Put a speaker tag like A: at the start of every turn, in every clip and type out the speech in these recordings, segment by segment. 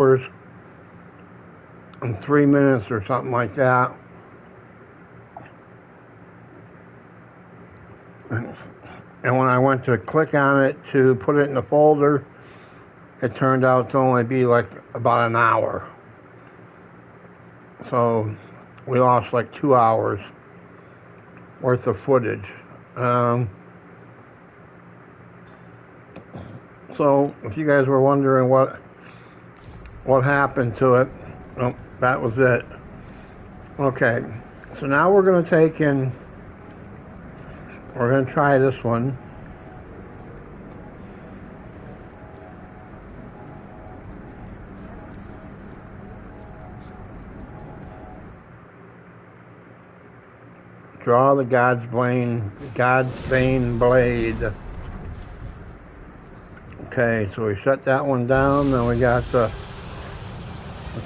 A: hours and 3 minutes or something like that. And when I went to click on it to put it in the folder, it turned out to only be like about an hour. So we lost like 2 hours worth of footage. So if you guys were wondering what happened to it, well, that was it. Okay, so now we're going to take in, we're going to try this one. Draw the God's Bane blade. Okay, so we shut that one down. Then we got the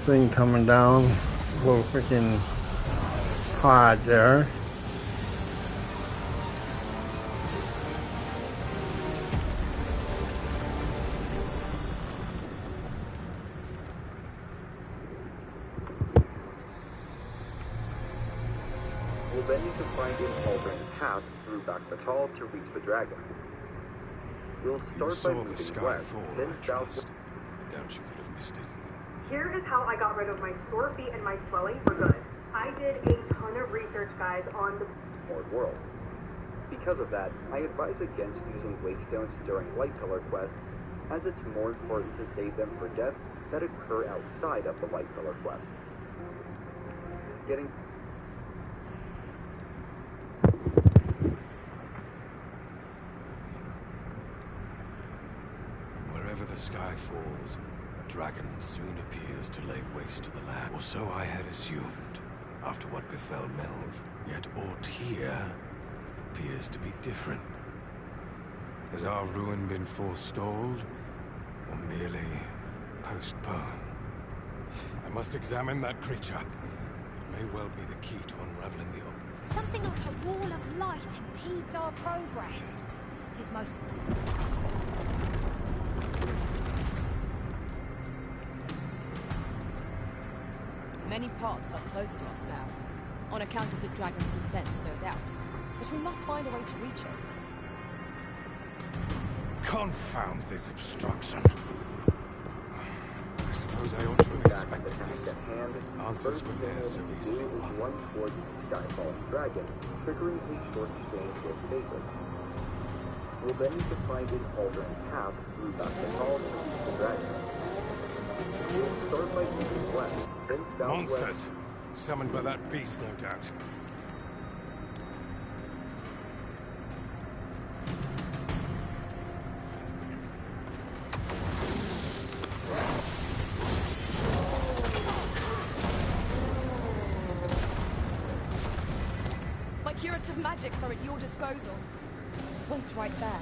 A: thing coming down. A little freaking pod there.
B: We'll then need to find an alternate path through Dogma to reach the dragon. We'll start by moving west, then south.
C: I doubt you could have missed it.
D: Here is how I got rid of my sore feet and my swelling for good. I did a ton of research, guys, on the
B: world. Because of that, I advise against using wakestones during light pillar quests, as it's more important to save them for deaths that occur outside of the light pillar quest.
C: Wherever the sky falls, a dragon soon appears to lay waste to the land. Or so I had assumed, after what befell Melv. Yet aught here appears to be different. Has our ruin been forestalled, or merely postponed? I must examine that creature. It may well be the key to unraveling the...
E: Something like a wall of light impedes our progress. It is most...
F: Many paths are closed to us now, on account of the dragon's descent, no doubt. But we must find a way to reach it.
C: Confound this obstruction. I suppose I ought to have expected this. Answers were there so easily won.
B: One towards the skyfalling dragon, triggering a short exchange with Basis. We'll then need to find an alternate path through Dogma to reach the dragon. We'll start by moving west, then southwest.
C: Monsters! Summoned by that beast, no doubt.
F: My curative magics are at your disposal. Wait right there.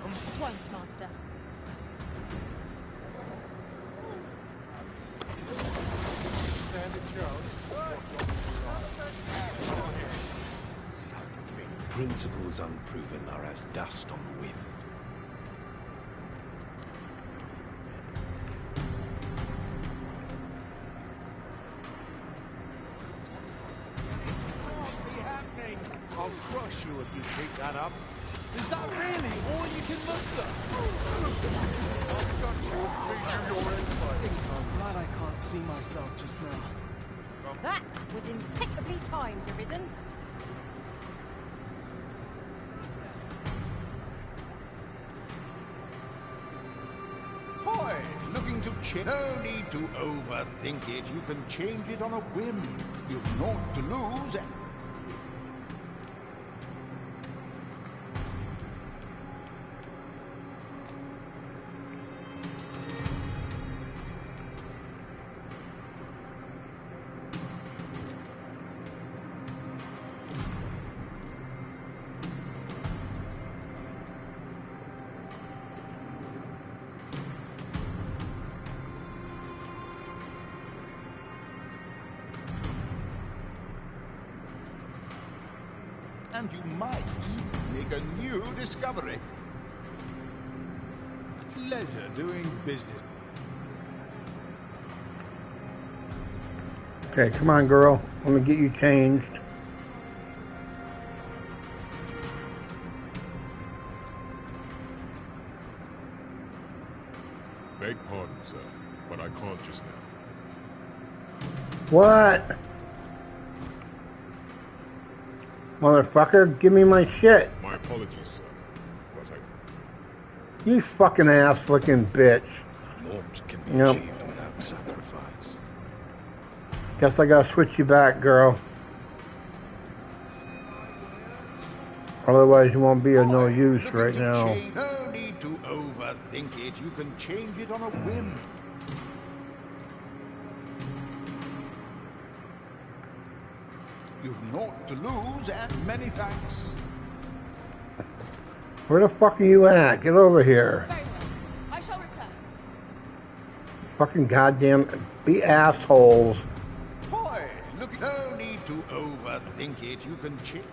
F: At once, Master.
C: Principles unproven are as dust on the wind.
G: I'll crush you if you pick that up. Is that really all you can muster? I've got you and feed you your insight. I'm glad I can't see myself just now.
E: That was impeccably timed, Arisen.
G: Hoy! Looking to change? No need to overthink it. You can change it on a whim. You've naught to lose.
H: and you might even make a new discovery. Pleasure doing business.
A: Okay, come on, girl. Let me get you changed.
I: Beg pardon, sir, but I can't just now.
A: What? Motherfucker, give me my shit.
I: My apologies, sir, but I...
A: You fucking ass-licking bitch.
C: Warmth can be
A: Yep.
C: achieved without sacrifice.
A: Guess I gotta switch you back, girl. Otherwise you won't be of no use
H: Look
A: right
H: at the
A: now.
H: chain. No need to overthink it. You can change it on a whim. You've naught to lose, and many thanks.
A: Where the fuck are you at? Get over here.
F: Very well. I shall return.
A: Fucking goddamn, be assholes.
H: Boy, look, no need to overthink it. You can change.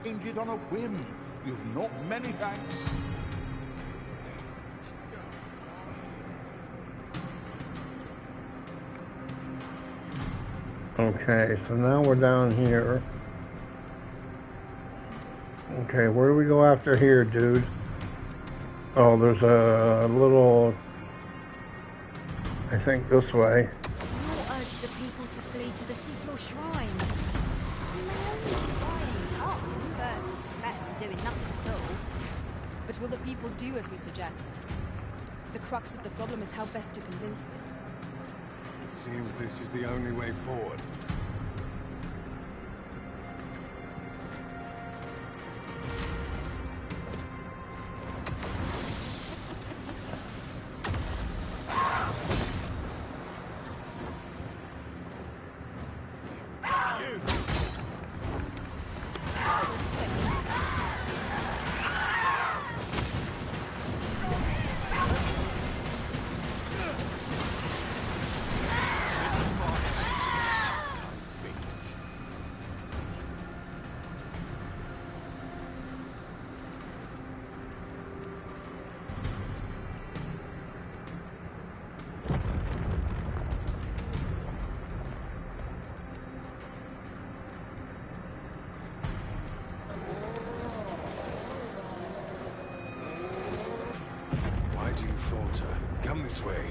H: Change it on a whim. You've not many thanks.
A: Okay, so now we're down here. Okay, where do we go after here, dude? Oh, there's a little... I think this way.
E: You'll urge the people to flee to the seafloor shrine. Buying time, but better than doing nothing at all.
F: But will the people do as we suggest? The crux of the problem is how best to convince them.
C: It seems this is the only way forward. Why do you falter? Come this way.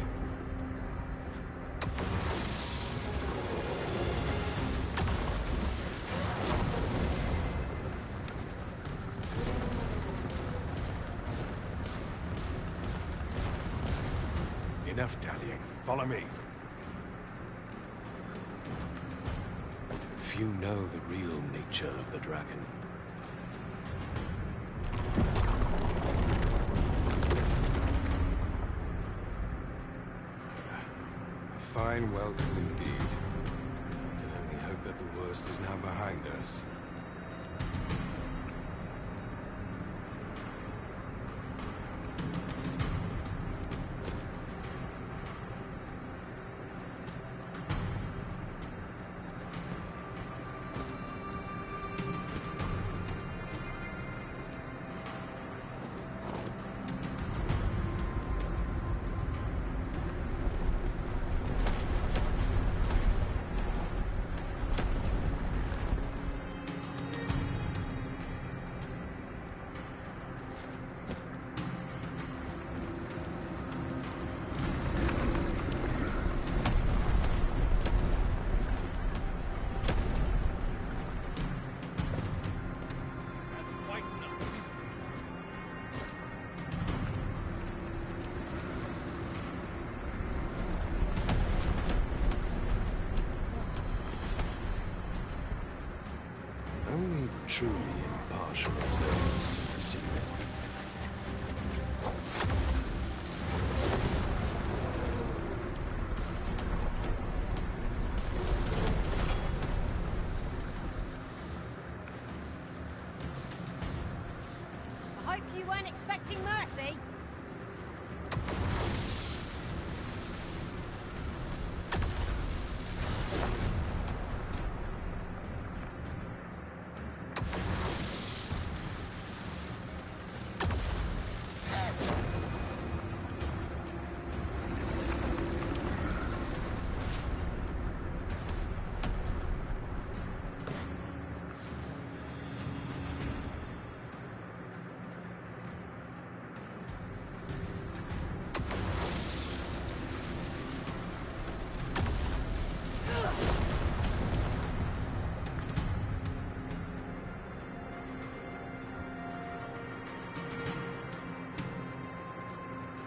C: Enough dallying. Follow me. Few know the real nature of the dragon. A fine welcome indeed. I can only hope that the worst is now behind us. Only truly impartial observers can perceive it.
E: Hope you weren't expecting mercy.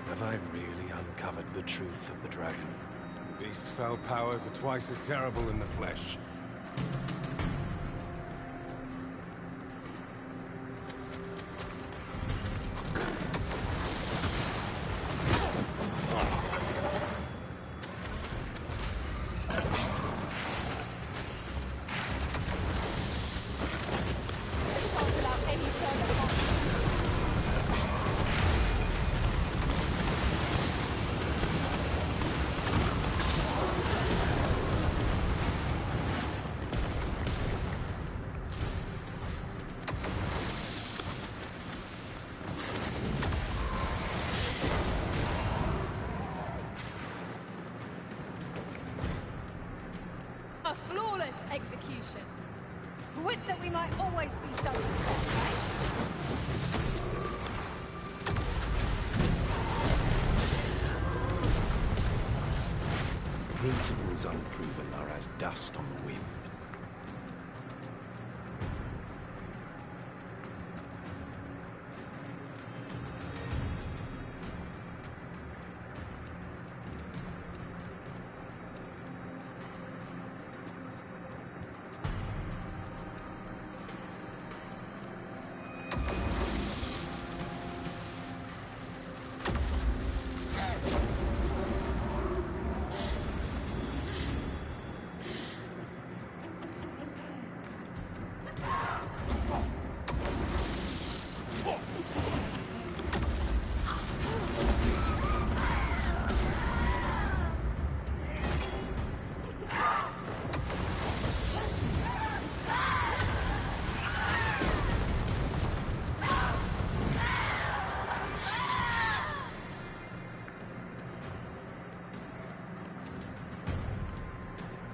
C: Have I really uncovered the truth of the dragon?
J: The beast's fell powers are twice as terrible in the flesh.
F: Shouted out any further conflict. A flawless execution.
E: Would that we might always be so instead, eh?
C: Principles unproven are as dust on the wind.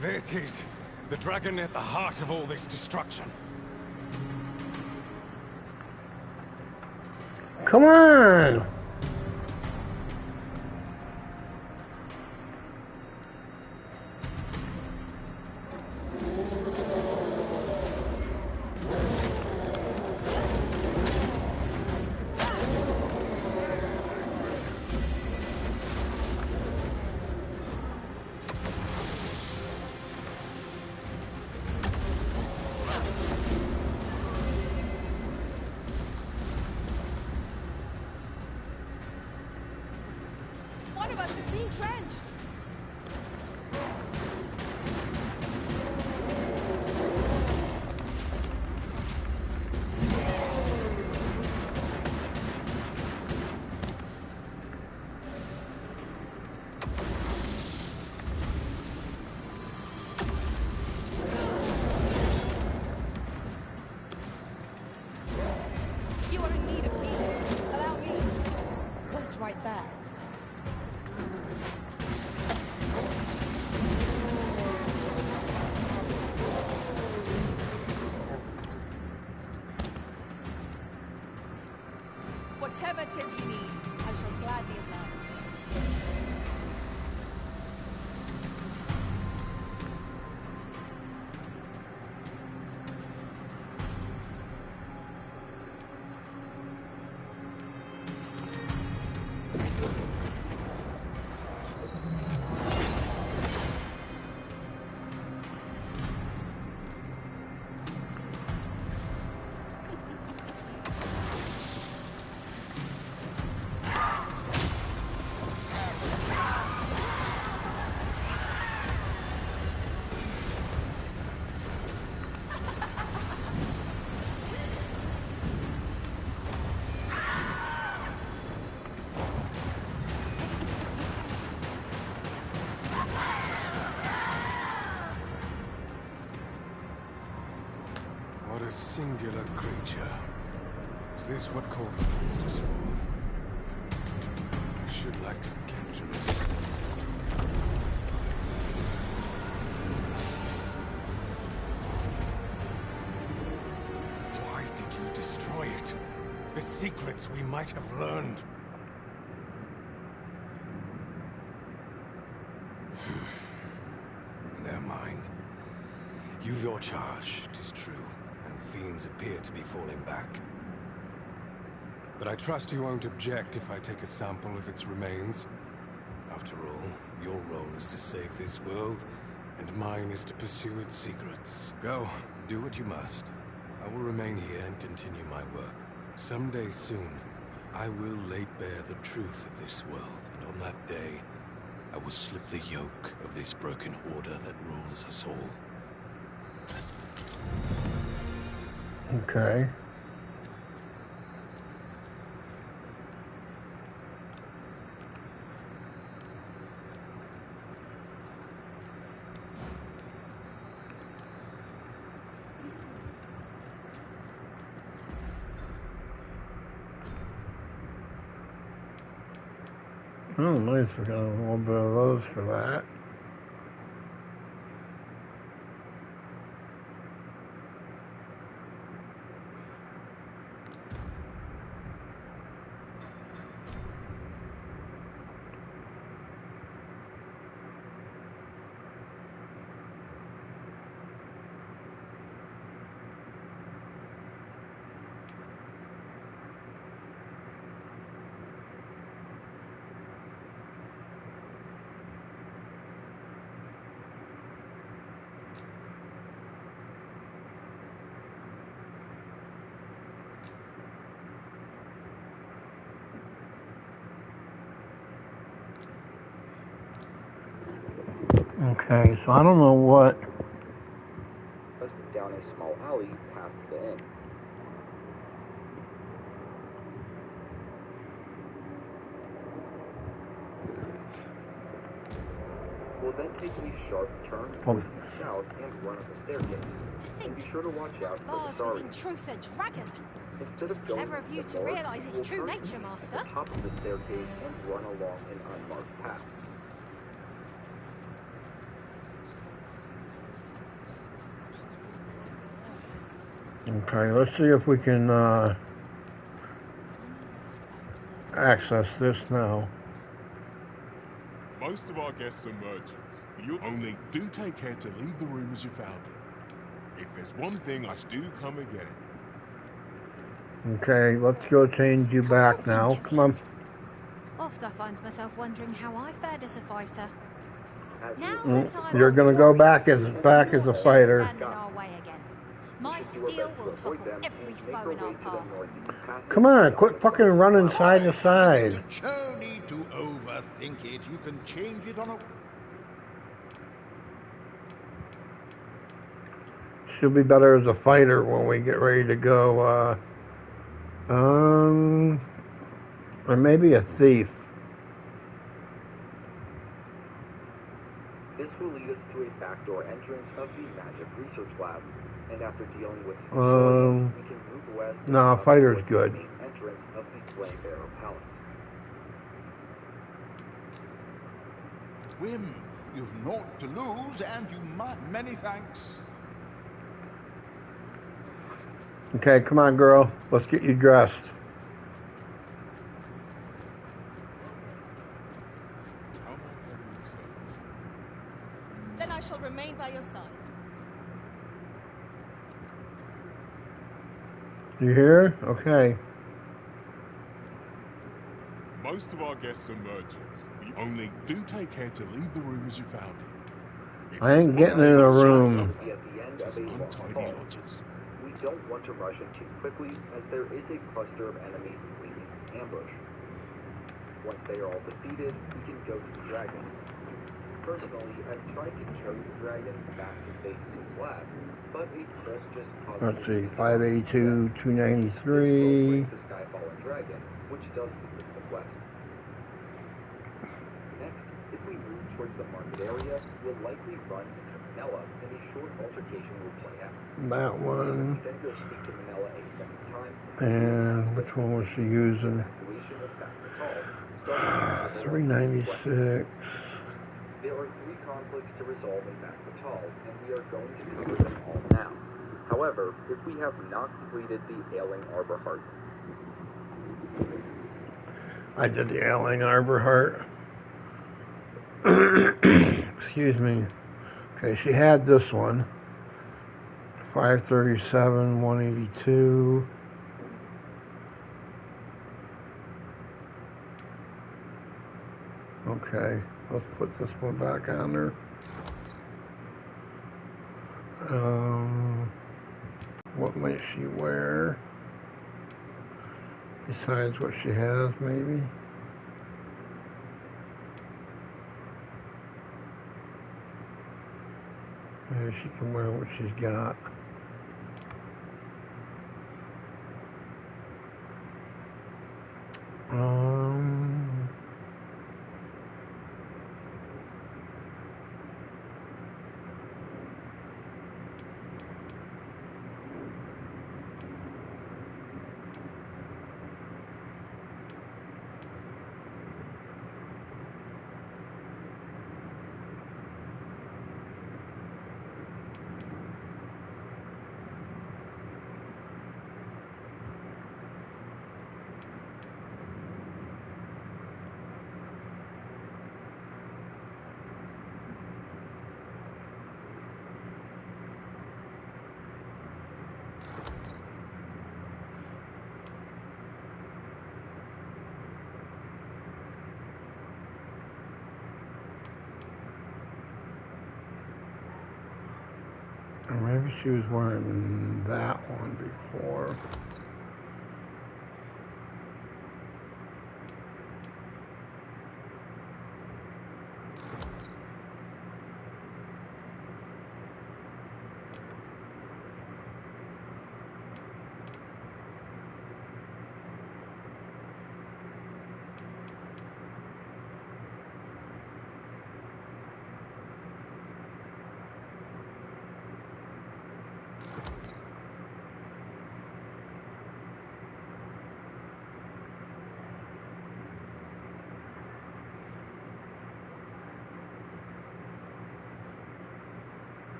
J: There it is. The dragon at the heart of all this destruction.
A: Come on!
F: One of us is being trenched. You are in need of healing. Allow me. Wait right there. Whatever 'tis you need, I shall gladly oblige.
C: What a singular creature. Is this what called the monster's forth? I should like to capture it. Why did you destroy it? The secrets we might have learned. Never mind. You've your charge, 'tis true, and the fiends appear to be falling back. But I trust you won't object if I take a sample of its remains. After all, your role is to save this world, and mine is to pursue its secrets. Go, do what you must. I will remain here and continue my work. Someday soon, I will lay bare the truth of this world, and on that day, I will slip the yoke of this broken order that rules us all.
A: Okay. Oh, nice. We got a little bit of those for that. Okay, so I don't know what.
B: Down a small alley past the inn. We'll then take a sharp turn towards the south and run up the staircase. And be sure to watch out for the
E: Bars was in truth a dragon.
B: Instead
E: It's
B: of going
E: clever of you
B: to
E: to
B: the north,
E: realise its
B: we'll
E: true
B: turn
E: nature,
B: east
E: Master.
B: at the top of the staircase and run along an unmarked path.
A: Okay, let's see if we can access this now.
I: Most of our guests are merchants. You only do take care to leave the room as you found it. If there's one thing, I do come again.
A: Okay, let's go change you back now. Come on.
E: Oft I find myself wondering how I fared as a fighter.
A: You're gonna go back as a fighter.
E: Stand in our way again. My steel will topple every foe in our path.
A: Come on, quit fucking running side to side.
H: No need to overthink it. You can change it on a...
A: She'll be better as a fighter when we get ready to go, or maybe a thief.
B: This will lead us to a backdoor entrance of the Magic Research Lab, and after dealing with Saurians, we can move west.
A: No, fighter's good.
B: The main entrance of the Flame Barrow Palace.
H: Whim, you've naught to lose, and you might... Many thanks.
A: Okay, come on, girl. Let's get you dressed.
F: Then I shall remain by your side.
A: You hear? Okay.
I: Most of our guests are merchants. We only do take care to leave the room as you found it. If
A: I ain't getting in a room.
B: Be at the end of a long hall. We don't want to rush in too quickly, as there is a cluster of enemies waiting in ambush. Once they are all defeated, we can go to the dragon. Personally, I've tried to carry the dragon back to Basis' lab, but a press just causes...
A: Let's see, 582, 293.
B: This will break the Skyfallen dragon, which does lead to the quest. Next, if we move towards the market area, we'll likely run into Manella, and a short altercation will play out.
A: That one.
B: You then go speak to Manella a second time.
A: And which one was she using?
B: Evacuation of Bath-Natal, starting with civil
A: 396.
B: There are 3 conflicts to resolve in Bath-Natal, and we are going to cover them all now. However, if we have not completed the Ailing Arbor Heart.
A: I did the Ailing Arbor Heart. Excuse me. Okay, she had this one. 537, 182. Okay, let's put this one back on there. What might she wear? Besides what she has, maybe? Maybe she can wear what she's got. Or maybe she was wearing that one before.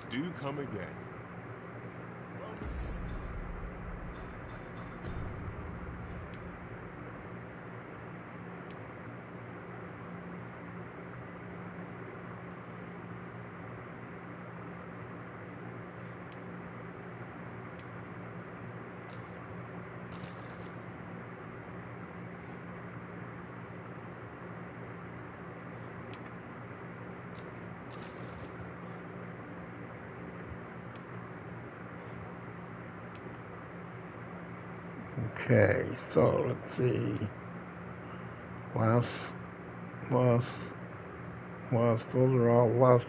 I: Do come again.
A: Okay, so let's see. Last, those are all last.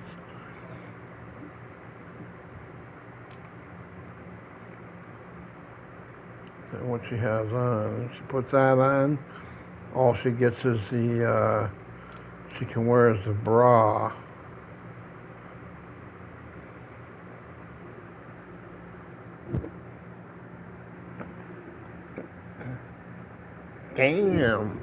A: And what she has on, she puts that on. All she gets is the, she can wear is the bra. Damn.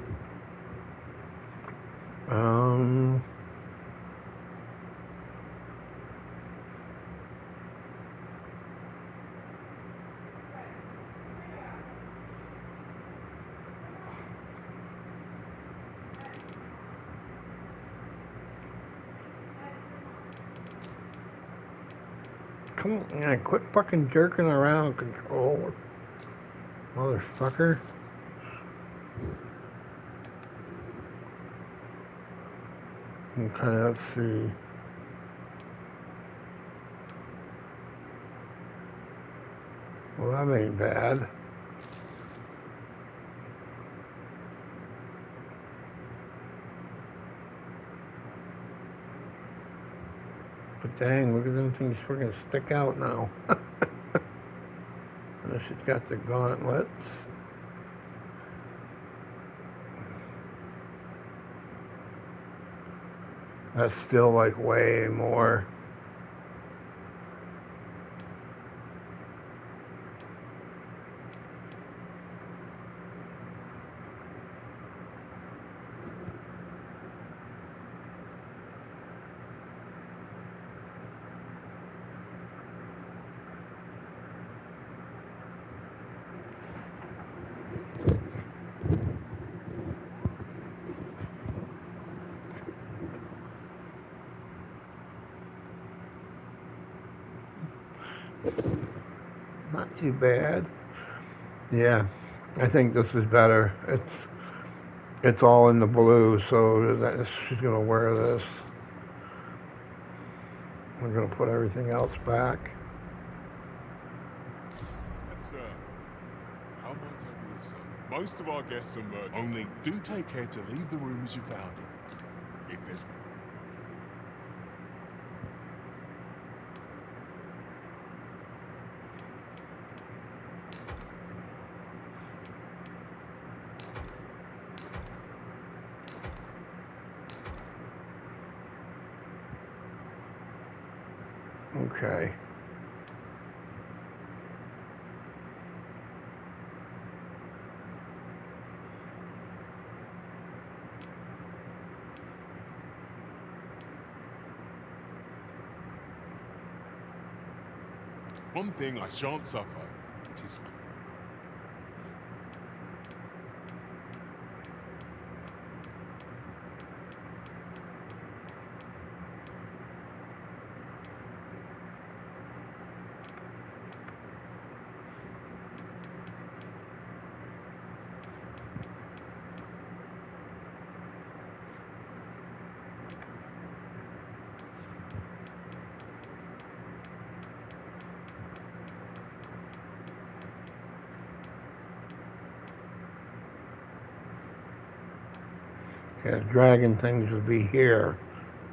A: Come on, quit fucking jerking around, control. Motherfucker. Okay, let's see. Well, that ain't bad. But dang, look at them things freaking stick out now. And she's got the gauntlets. That's still like way more. Not too bad. Yeah, I think this is better. It's all in the blue, so she's gonna wear this. We're gonna put everything else back.
I: That's, how might I be, sir? Most of our guests are murdered. Only do take care to leave the room as you found it. If there's...
A: Okay.
I: One thing I shan't suffer, it is...
A: Yeah, dragon things would be here,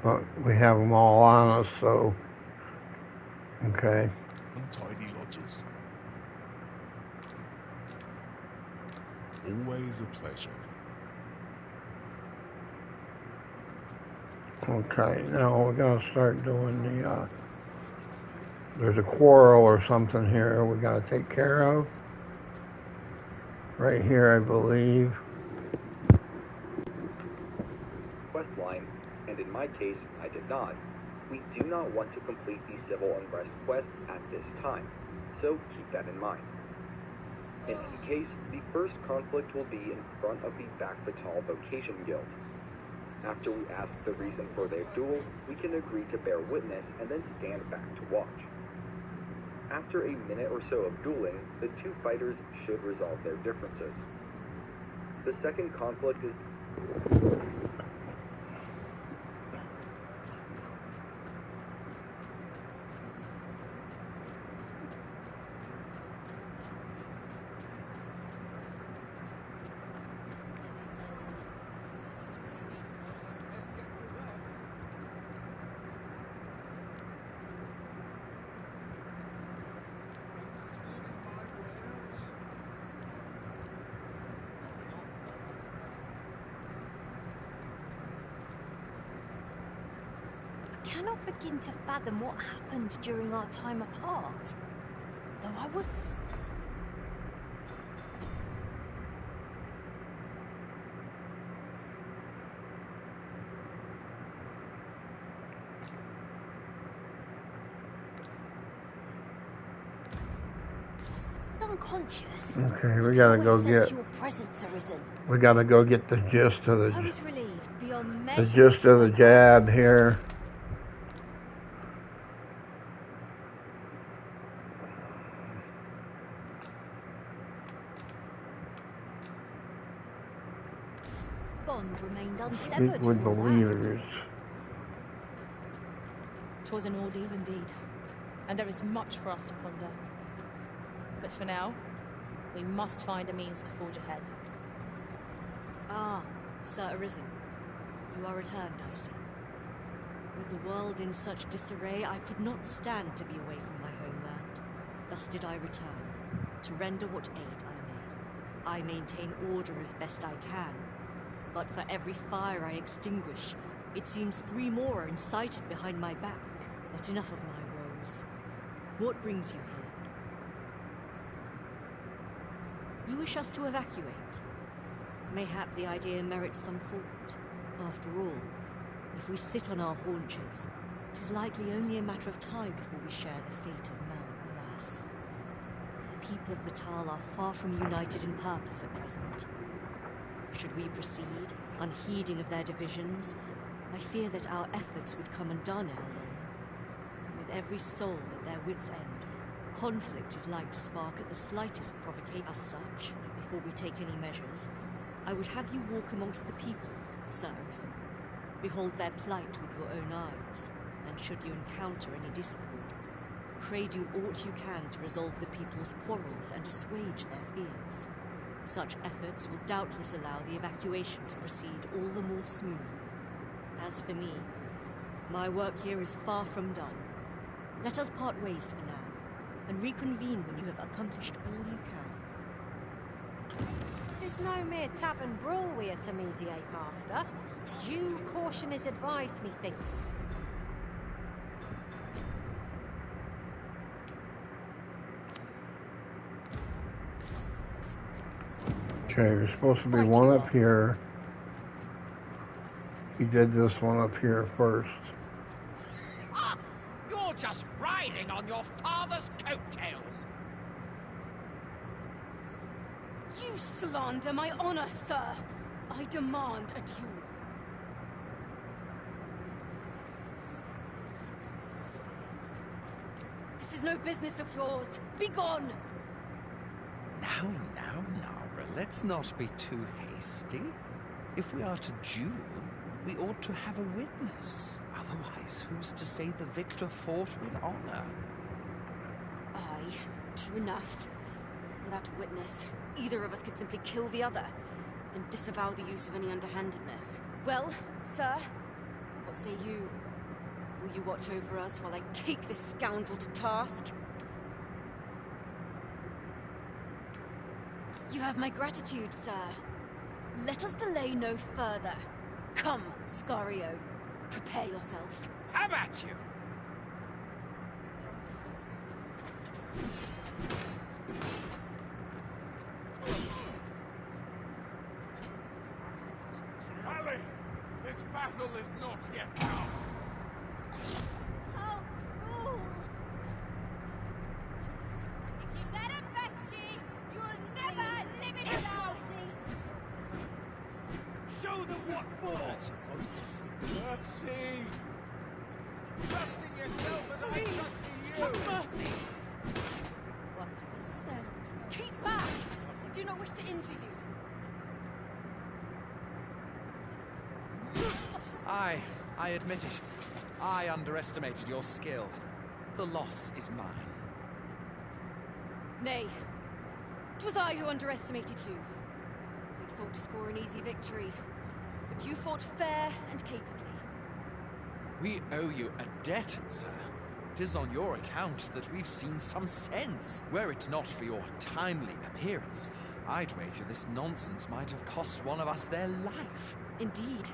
A: but we have them all on us, so okay.
I: Untidy lodges. Always a pleasure.
A: Okay, now we're gonna start doing the, there's a quarrel or something here we gotta take care of. Right here, I believe.
B: Quest line, and in my case, I did not. We do not want to complete the civil unrest quest at this time, so keep that in mind. In any case, the first conflict will be in front of the Back Batal Vocation Guild. After we ask the reason for their duel, we can agree to bear witness and then stand back to watch. After a minute or so of dueling, the two fighters should resolve their differences. The second conflict is...
F: I cannot begin to fathom what happened during our time apart. Though I was... unconscious.
A: Okay, we gotta go get...
F: Your presence arisen.
A: We gotta go get the gist of
F: I was relieved beyond
A: the
F: measure.
A: gist of the jab here.
F: Bond remained unsevered.
A: Speak with the leaders.
K: 'Twas an ordeal indeed, and there is much for us to ponder. But for now, we must find a means to forge ahead.
L: Ah, Sir Arisen. You are returned, I see. With the world in such disarray, I could not stand to be away from my homeland. Thus did I return, to render what aid I may. I maintain order as best I can, but for every fire I extinguish, It seems 3 more are incited behind my back. But enough of my woes. What brings you here? You wish us to evacuate? Mayhap the idea merits some thought. After all, if we sit on our haunches, it is likely only a matter of time before we share the fate of Mel, alas. The people of Batal are far from united in purpose at present. Should we proceed, unheeding of their divisions, I fear that our efforts would come undone ere long. With every soul at their wits' end, conflict is like to spark at the slightest provocation. As such, before we take any measures, I would have you walk amongst the people, Sir Arisen. Behold their plight with your own eyes, and should you encounter any discord, pray do aught you can to resolve the people's quarrels and assuage their fears. Such efforts will doubtless allow the evacuation to proceed all the more smoothly. As for me, my work here is far from done. Let us part ways for now, and reconvene when you have accomplished all you can.
M: 'Tis no mere tavern brawl we are to mediate, Master. Due caution is advised, methinks.
A: Okay, there's supposed to be one up here. He did this one up here first.
N: Ah, you're just riding on your father's coattails.
F: You slander my honor, sir. I demand a duel. This is no business of yours. Be gone!
O: Now, let's not be too hasty. If we are to duel, we ought to have a witness. Otherwise, who's to say the victor fought with honor?
F: Aye, true enough. Without a witness, either of us could simply kill the other, then disavow the use of any underhandedness. Well, sir, what say you? Will you watch over us while I take this scoundrel to task? You have my gratitude, sir. Let us delay no further. Come, Scario. Prepare yourself.
N: Have at you!
G: Ali! This battle is not yet out!
E: How cruel! If you let him best ye, you will never live in his house!
G: Show them what for! Mercy! Trust in yourself as I trust in you!
F: Mercy! What's this then? Keep back! I do not wish to injure you.
O: I admit it. I underestimated your skill. The loss is mine.
F: Nay, 'twas I who underestimated you. You'd thought to score an easy victory, but you fought fair and capably.
O: We owe you a debt, sir. 'Tis on your account that we've seen some sense. Were it not for your timely appearance, I'd wager this nonsense might have cost one of us their life.
F: Indeed.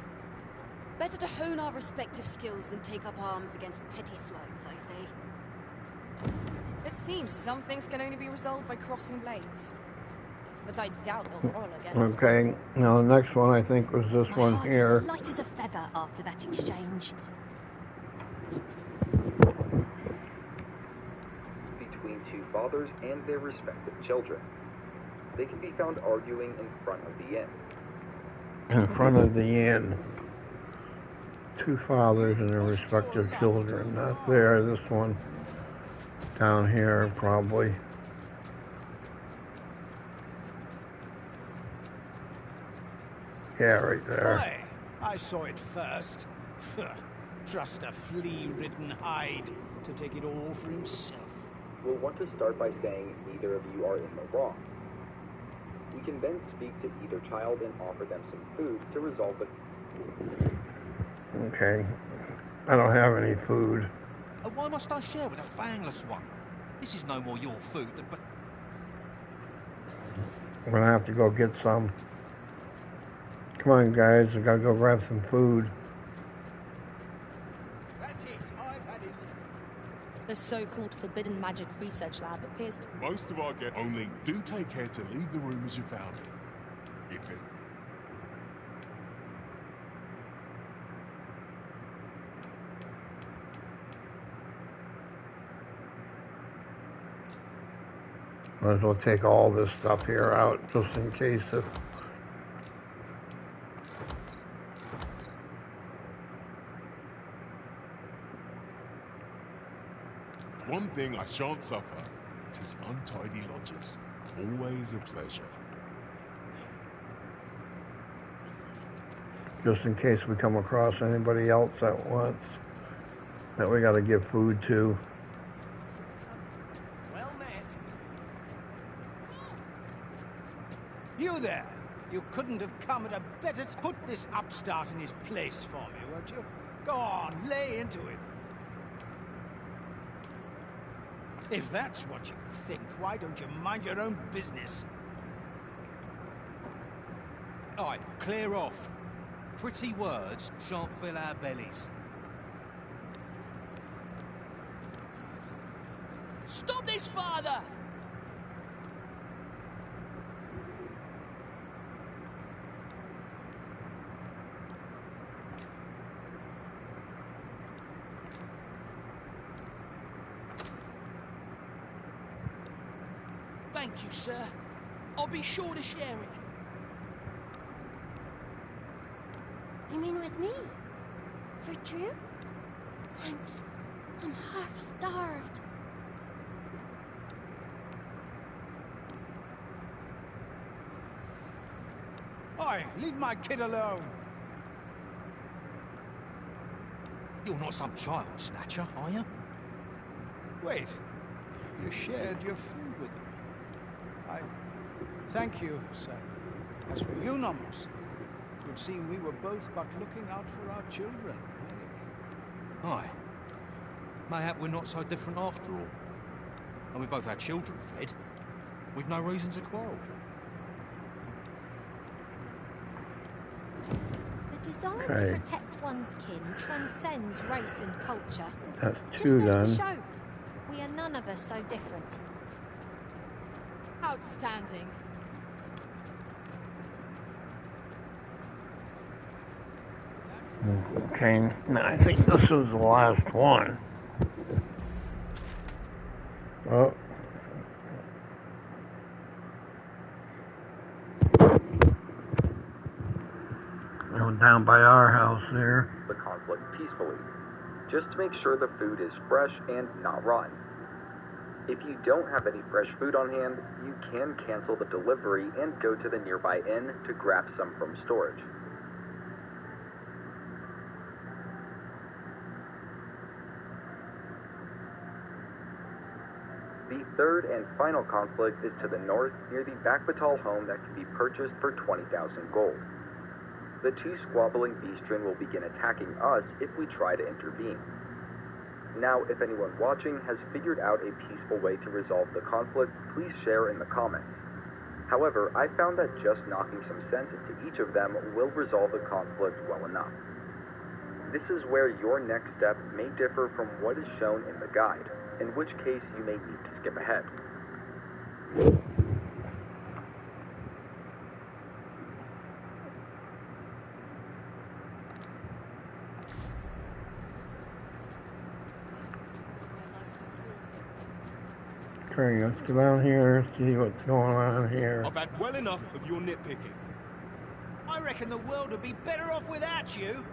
F: Better to hone our respective skills than take up arms against petty slights, I say.
K: It seems some things can only be resolved by crossing blades. But I doubt they'll quarrel again.
A: Okay, now the next one I think was this one here.
M: As light as a feather after that exchange.
B: Between 2 fathers and their respective children. They can be found arguing in front of the inn.
A: In front of the inn. 2 fathers and their respective children. Not there, this one. Down here, probably. Yeah, right there.
P: Aye, I saw it first. Trust a flea-ridden hide to take it all for himself.
B: We'll want to start by saying neither of you are in the wrong. We can then speak to either child and offer them some food to resolve the...
A: Okay. I don't have any food.
Q: Why must I share with a fangless one? This is no more your food than...
A: I'm gonna have to go get some. Come on, guys. I gotta go grab some food.
K: The so-called forbidden magic research lab appears to...
I: Most of our guests only do take care to leave the room as you found it. If it...
A: Might as well take all this stuff here out just in case if...
I: One thing I shan't suffer, 'tis untidy lodgers. Always a pleasure.
A: Just in case we come across anybody else at once that we gotta give food to.
P: Well met. You there! You couldn't have come at a better time. Put this upstart in his place for me, won't you? Go on, lay into him. If that's what you think, why don't you mind your own business?
Q: Alright, clear off. Pretty words shan't fill our bellies.
N: Stop this, father! Thank you, sir. I'll be sure to share it.
M: You mean with me? For true? Thanks. I'm half starved.
P: Oi, leave my kid alone.
Q: You're not some child snatcher, are you?
P: Wait, you shared your food with them. Thank you, sir. As for you, Nomos, it would seem we were both but looking out for our children.
Q: Aye. Mayhap we're not so different after all. And we both had children fed. We've no reason to quarrel.
M: The desire to protect one's kin transcends race and culture.
A: That's
M: Just
A: two
M: goes to
A: done.
M: show, we are none of us so different.
K: Outstanding.
A: Okay, now I think this is the last one. Oh. Going down by our house there.
B: The conflict peacefully, just to make sure the food is fresh and not rotten. If you don't have any fresh food on hand, you can cancel the delivery and go to the nearby inn to grab some from storage. The third and final conflict is to the north, near the Bakbatal home that can be purchased for 20,000 gold. The two squabbling beastren will begin attacking us if we try to intervene. Now, if anyone watching has figured out a peaceful way to resolve the conflict, please share in the comments. However, I found that just knocking some sense into each of them will resolve the conflict well enough. This is where your next step may differ from what is shown in the guide, in which case you may need to skip ahead.
A: Okay, let's go down here, see what's going on here.
I: I've had well enough of your nitpicking.
P: I reckon the world would be better off without you.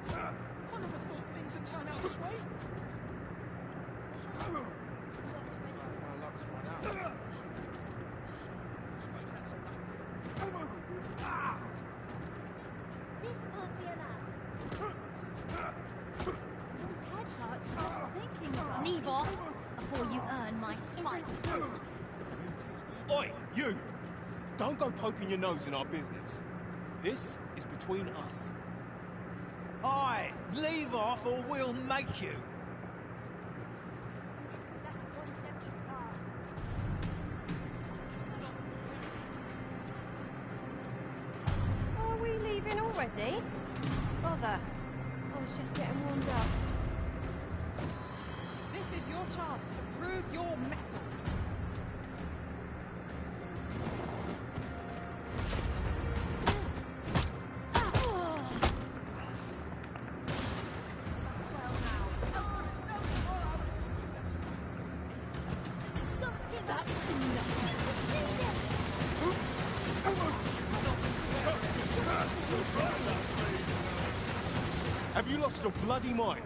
N: I never thought things would turn out this way.
M: This can't be allowed. Head hurts just thinking about
E: Leave off before you earn my spite.
I: Oi, you! Don't go poking your nose in our business. This is between us.
P: Aye, leave off or we'll make you.
E: That is 175.
M: Already? Bother. I was just getting warmed up.
N: This is your chance to prove your mettle.
I: Have you lost your bloody mind?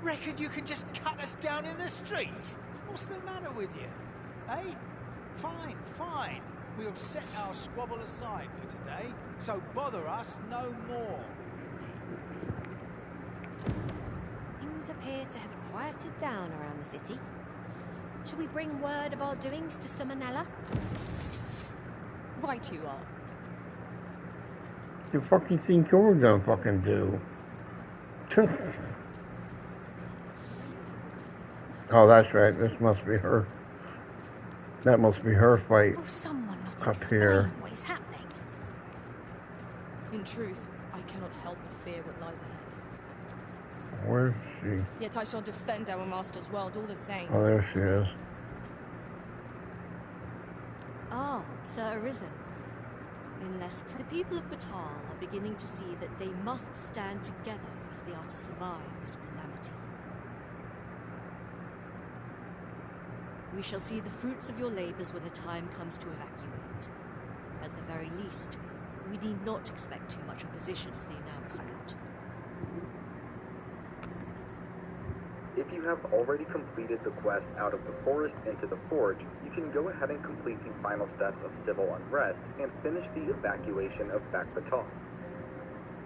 P: Reckon you can just cut us down in the street? What's the matter with you? Eh? Fine, fine. We'll set our squabble aside for today, so bother us no more.
M: Things appear to have quieted down around the city. Shall we bring word of our doings to Summonella?
K: Right you are.
A: You fucking think you're gonna fucking do? Oh, that's right. This must be her. That must be her fight
M: Will someone not
A: up
M: explain
A: here.
M: what is happening?
K: In truth, I cannot help but fear what lies ahead.
A: Where's she?
K: Yet I shall defend our master's world all the same.
A: Oh, there she is.
L: Ah, Sir Arisen. Unless the people of Batal are beginning to see that they must stand together if they are to survive this calamity. We shall see the fruits of your labors when the time comes to evacuate. At the very least, we need not expect too much opposition to the announcement.
B: If you have already completed the quest out of the forest into the forge, you can go ahead and complete the final steps of civil unrest and finish the evacuation of Batal.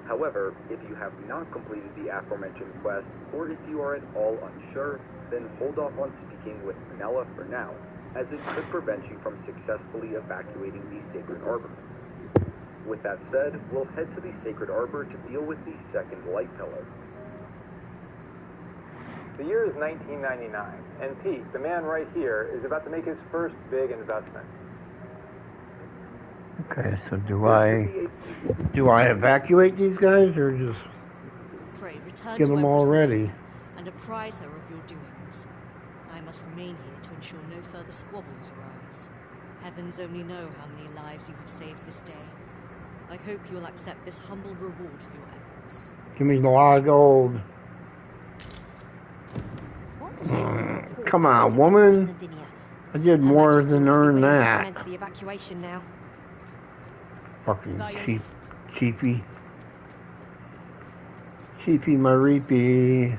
B: However, if you have not completed the aforementioned quest, or if you are at all unsure, then hold off on speaking with Manella for now, as it could prevent you from successfully evacuating the Sacred Arbor. With that said, we'll head to the Sacred Arbor to deal with the second light pillar.
R: The year is 1999, and Pete, the man right here, is about to make his first big investment.
A: Okay, so do I evacuate these guys or just
L: Pray return
A: get
L: to
A: them
L: Empress
A: already?
L: Lydia and apprise her of your doings. I must remain here to ensure no further squabbles arise. Heavens only know how many lives you have saved this day. I hope you'll accept this humble reward for your efforts.
A: Give me a lot of gold. Come on, woman. I did more than earn that.
M: Commence the evacuation now.
A: Fucking cheapy. Cheapy Maripi.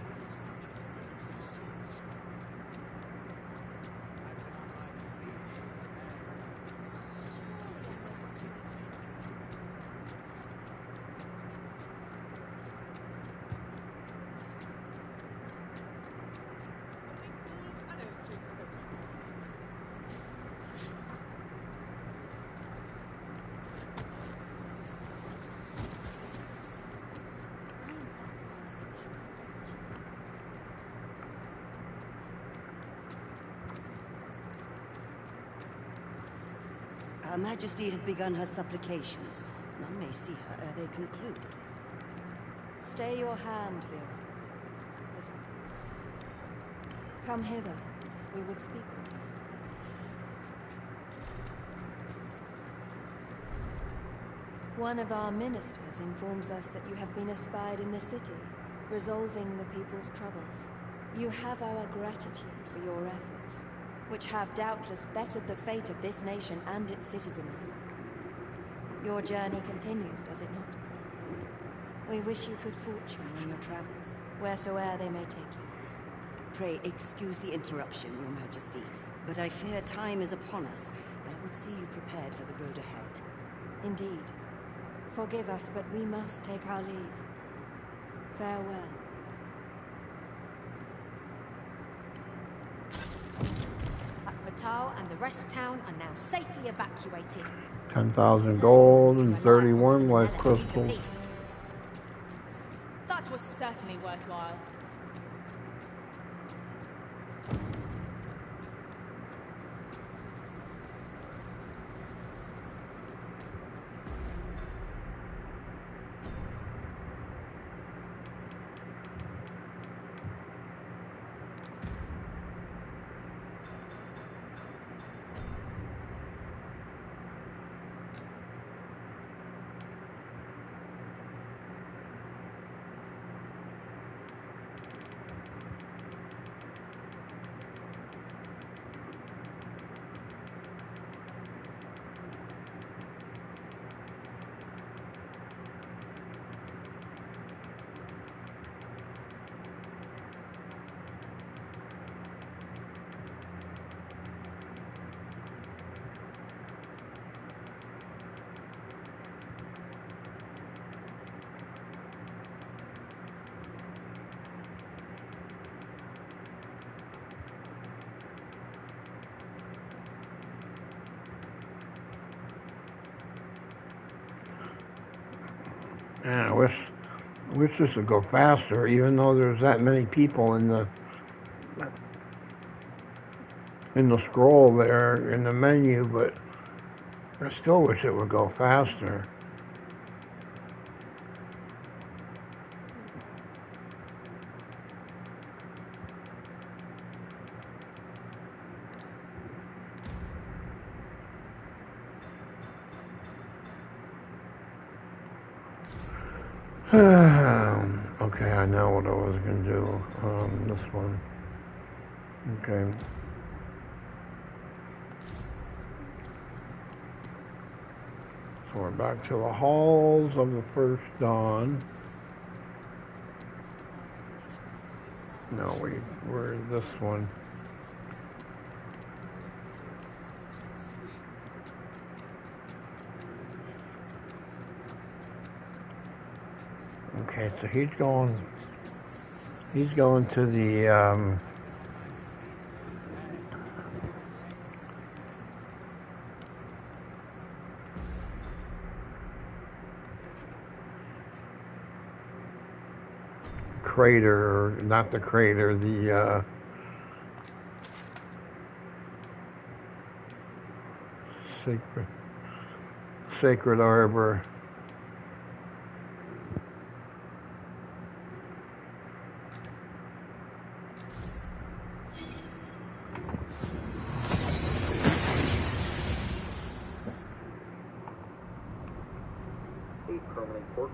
S: Her Majesty has begun her supplications. None may see her ere they conclude.
F: Stay your hand, Vera. This way. Come hither. We would speak with you. One of our ministers informs us that you have been espied in the city, resolving the people's troubles. You have our gratitude for your efforts, which have doubtless bettered the fate of this nation and its citizenry. Your journey continues, does it not? We wish you good fortune on your travels, wheresoe'er they may take you.
S: Pray excuse the interruption, Your Majesty, but I fear time is upon us. I would see you prepared for the road ahead.
F: Indeed. Forgive us, but we must take our leave. Farewell.
M: Batal and the rest town are now safely evacuated.
A: 10,000 gold and 31 life crystals.
K: That was certainly worthwhile.
A: Man, I wish this would go faster, even though there's that many people in the scroll there in the menu, but I still wish it would go faster. Okay, I know what I was going to do. This one. Okay. So we're back to the halls of the first dawn. No, we're this one. Okay, so he's going to the crater, or not the crater, the sacred arbor.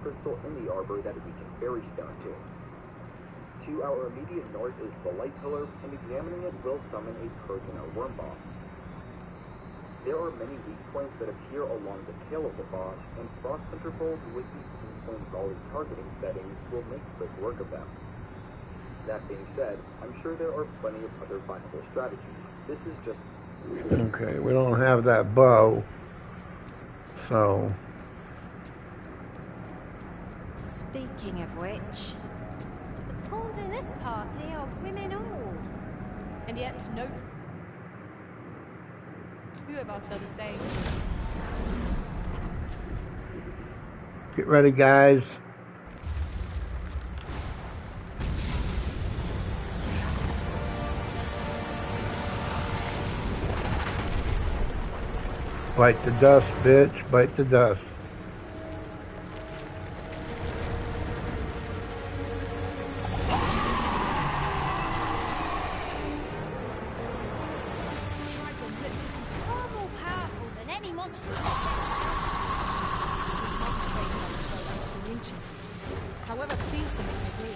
B: Crystal in the arbor that we can bury stone to. To our immediate north is the light pillar, and examining it will summon a Trojan or worm boss. There are many weak points that appear along the tail of the boss, and Frost Interval with the pinpoint volley targeting settings will make quick work of them. That being said, I'm sure there are plenty of other viable strategies. This is just...
A: Okay, we don't have that bow, so...
M: Speaking of which, the pawns in this party are women all.
K: And yet, note, few of us are the same.
A: Get ready, guys. Bite the dust, bitch. Bite the dust.
K: However fearsome it may be.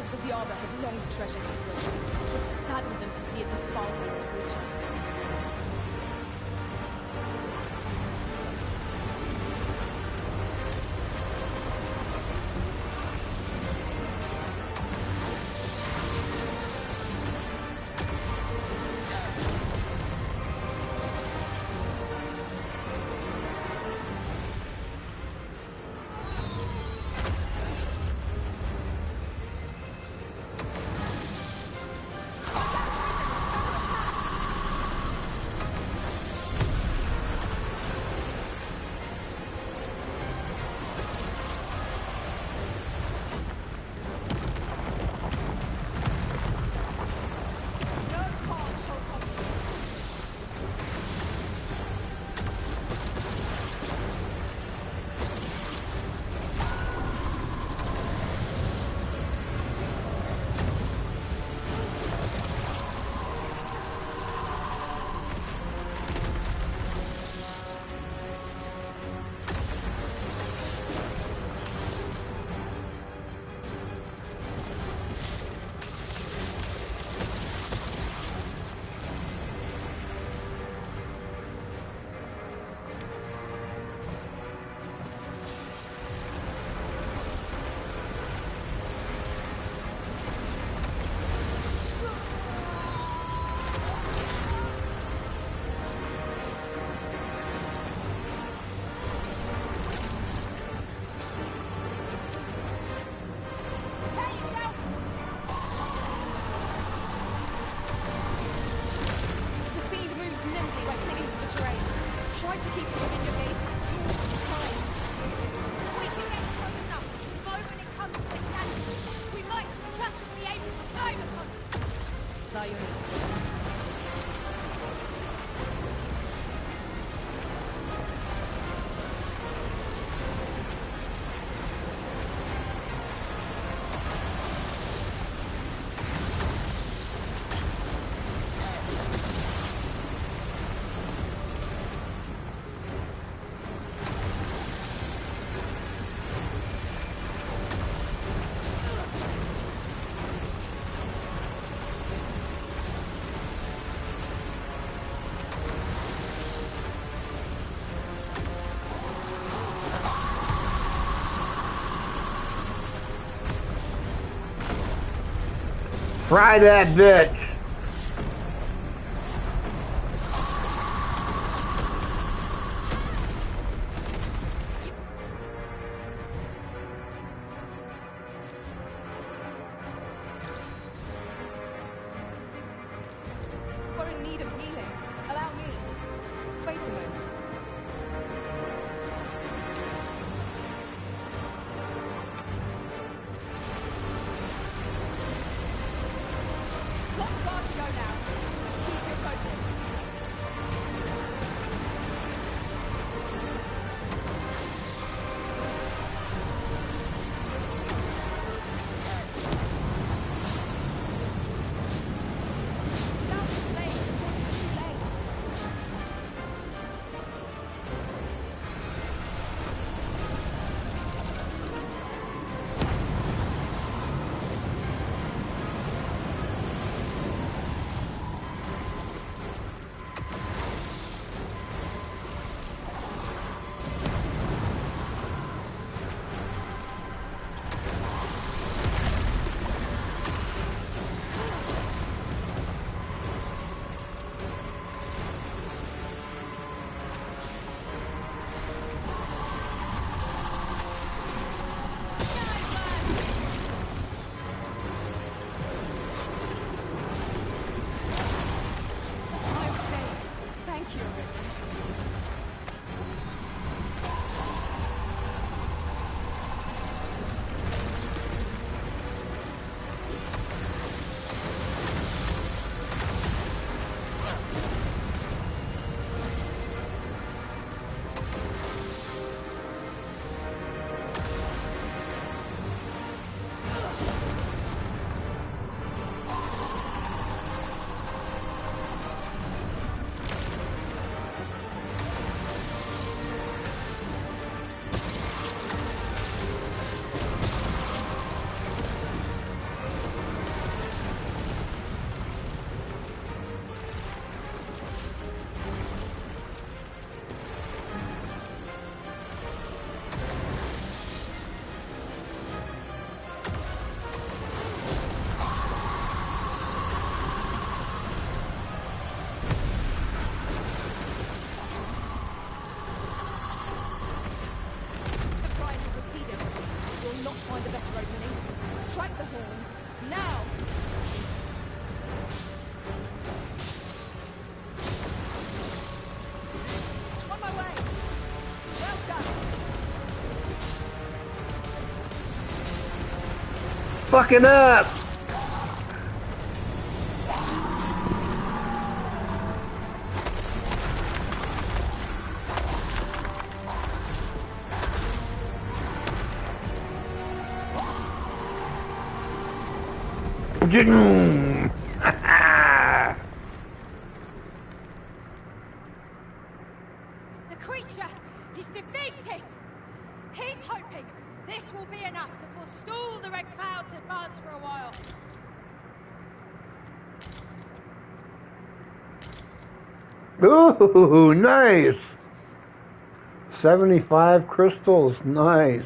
K: Those of the Arbor have long treasured his woods. It would sadden them to see it defiled by this creature. Try to keep it within your gaze at all times.
E: We can get close enough, though when it comes to this standard, we might just be able to dive upon it.
K: Lie your knee.
A: Fry that bitch!
K: We're in need of healing. Allow me. Wait a moment. Not far to go now. Keep your focus. Now it's late before it's too late.
A: fucking up!
E: The creature is defeated! He's hoping this will be enough to forestall the Red Cloud's advance for a while.
A: Ooh, nice! 75 crystals, nice.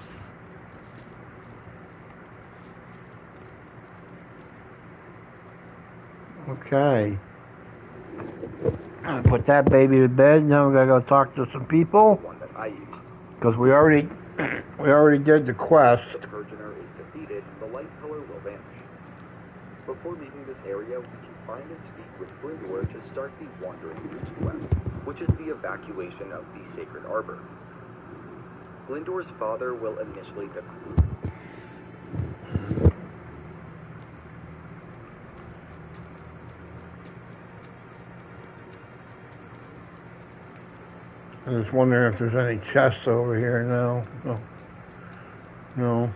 A: Okay. I'm gonna put that baby to bed. Now we gotta go talk to some people.
B: One that I used.
A: Because we already did the quest.
B: The Purgener is defeated, the light pillar will vanish. Before leaving this area, we can find and speak with Glyndor to start the Wandering Roots quest, which is the evacuation of the Sacred Arbor. Glyndor's father will initially
A: I'm just wondering if there's any chests over here now. No. No.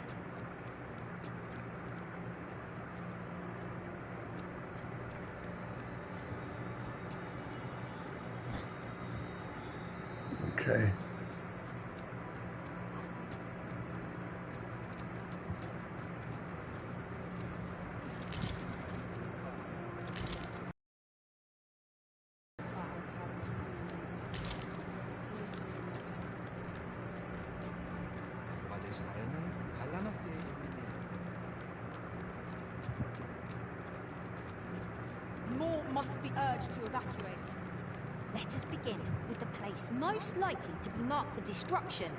A: Okay.
K: More must be urged to evacuate.
M: Let us begin with the place most likely to be marked for destruction.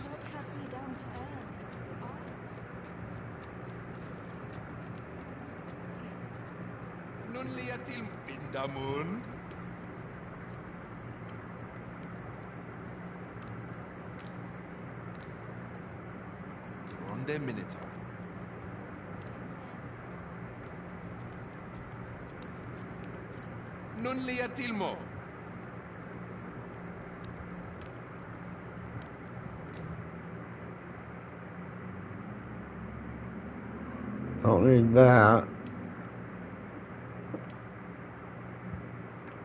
M: What have we done to earn?
H: Nun lia til Vindamun. Ronde Minotaur. Nun lia tilmo.
A: Don't need that.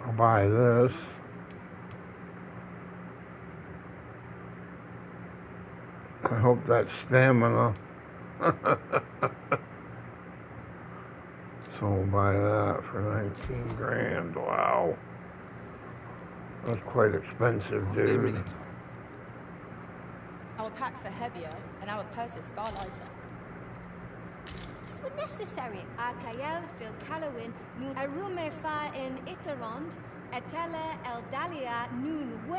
A: I'll buy this. I hope that's stamina. So we'll buy that for 19 grand. Wow. That's quite expensive, dude.
K: Our packs are heavier, and our purses far lighter.
M: This were necessary. Akael fil Calowin nun arume fa in Iterond, etele eldalia nun we.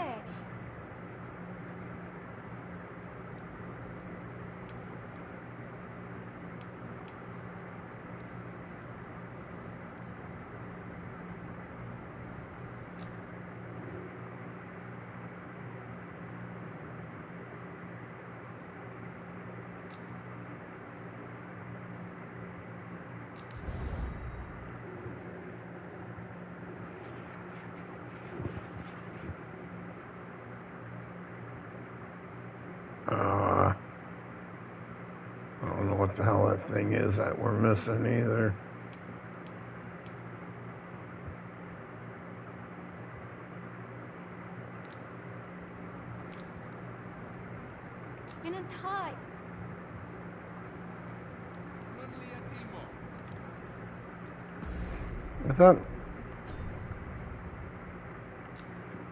A: I don't know what the hell that thing is that we're missing either.
M: Vinantai.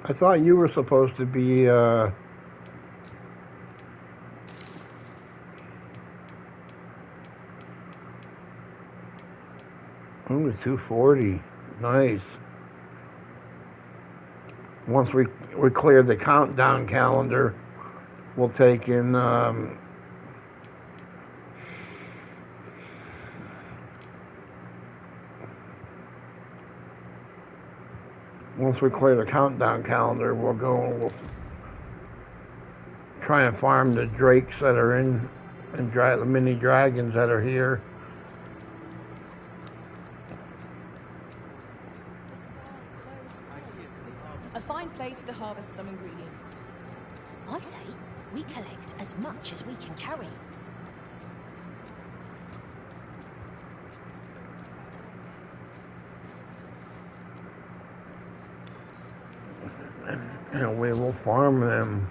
A: I thought you were supposed to be only 240. Nice. Once we clear the countdown calendar, we'll take in once we clear the countdown calendar, we'll go and we'll try and farm the drakes that are in, and the mini dragons that are here.
K: A fine place to harvest some ingredients.
T: I say, we collect as much as we can carry.
A: And we will farm them.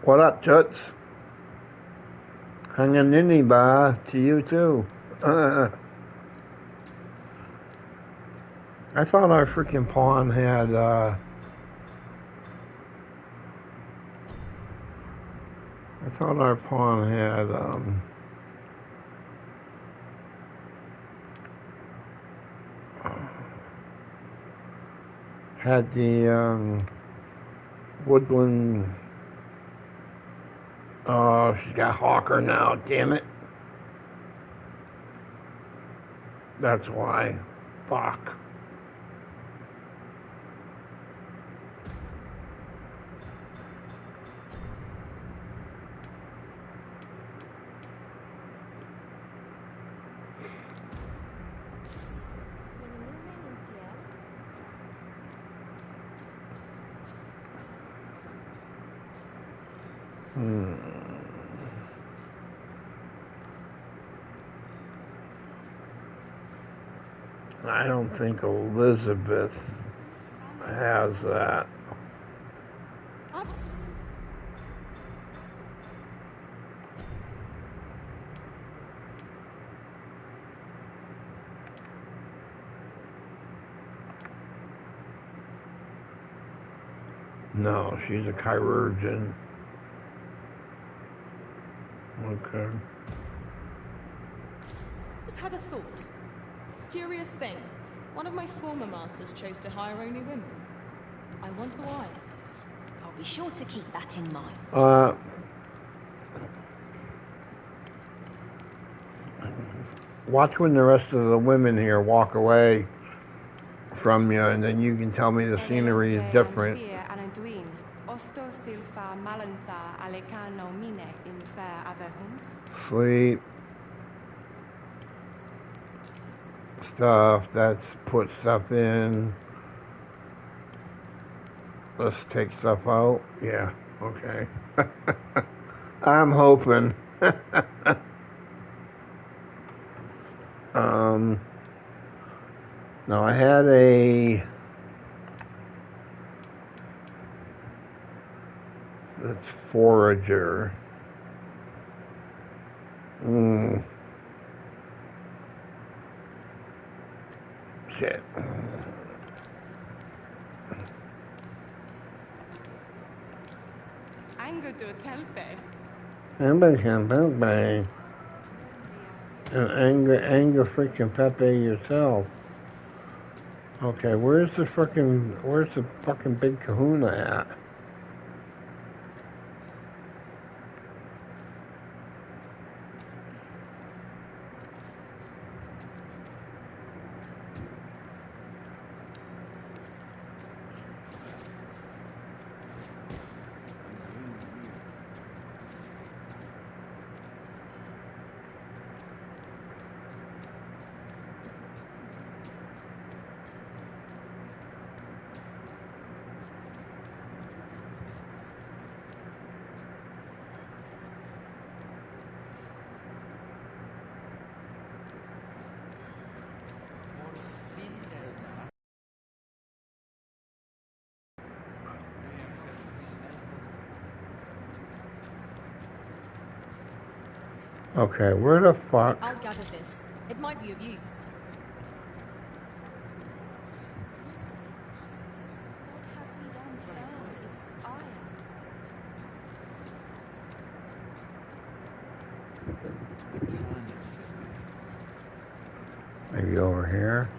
A: What up, Toots? Hanging in the bar to you too. I thought our freaking pawn had had the woodland. Oh, she's got Hawker now, damn it. That's why. Fuck. I don't think Elizabeth has that. No, she's a chirurgeon. Okay.
K: Just had a thought. Curious thing. One of my former masters chose to hire only women. I wonder why.
T: I'll be sure to keep that in mind.
A: Watch when the rest of the women here walk away from you, and then you can tell me the scenery is different. Sleep. Stuff, that's put stuff in. Let's take stuff out. Yeah, okay. I'm hoping. Now I had that's forager. Shit.
U: Anger to telpe.
A: And anger freaking Pepe yourself. Okay, where's the fucking big kahuna at? Okay, where the fuck?
K: I'll gather this. It might be of use.
A: Maybe over here.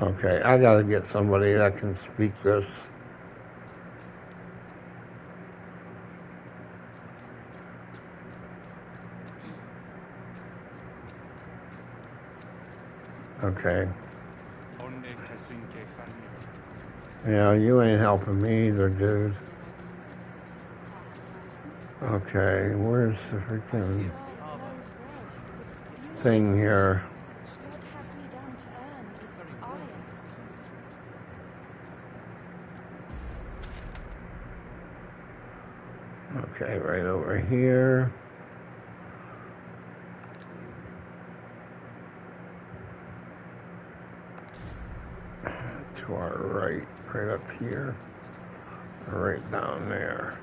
A: Okay, I gotta get somebody that can speak this. Okay. Yeah, you ain't helping me either, dude. Okay, where's the freaking thing here? Okay, right over here. To our right, right up here, right down there.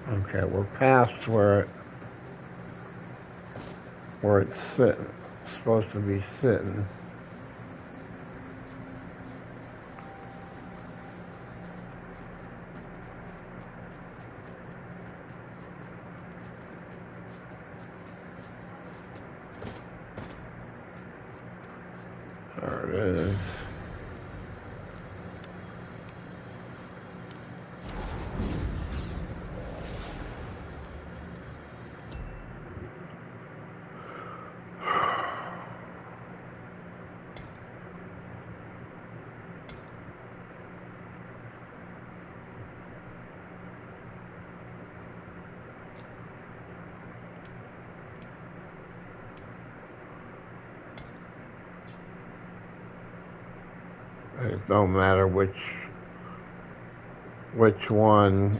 A: Okay, we're past where it's sitting, supposed to be sitting. There it is. It don't matter which one.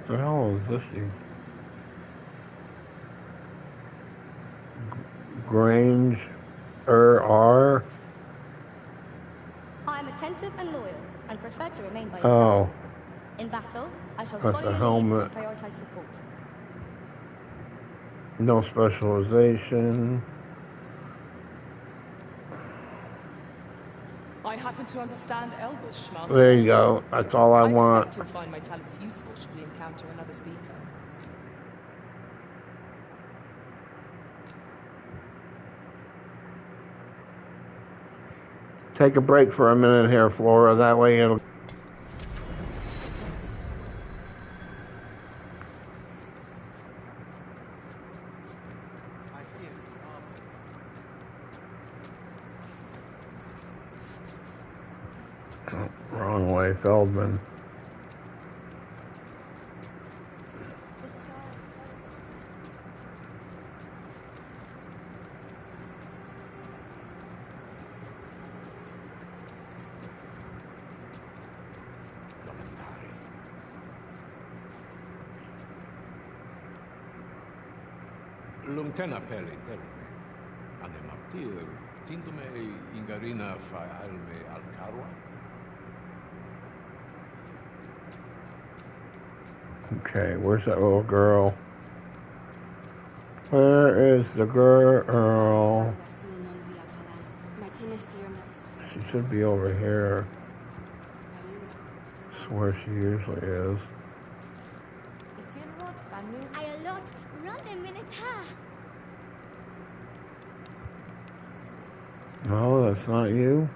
A: What the hell is this thing? Grange R.
M: I am attentive and loyal, and prefer to remain by your
A: Oh.
M: side. In battle, I shall
A: That's
M: follow
A: a
M: your
A: helmet.
M: lead and prioritize support.
A: No specialization.
K: I happen to understand Elvish, Master.
A: There you go. That's all I want.
K: expect you'll find my talents useful should we encounter another speaker.
A: Take a break for a minute here, Flora. That way it'll... Oh, wrong way, Feldman.
Q: Lumtena peli terme. Ane martir, tindume ingarina fa alme alcarwa.
A: Okay, where's that little girl? Where is the girl? She should be over here. That's where she usually is.
M: Ayolot, run a minute.
A: No, that's not you.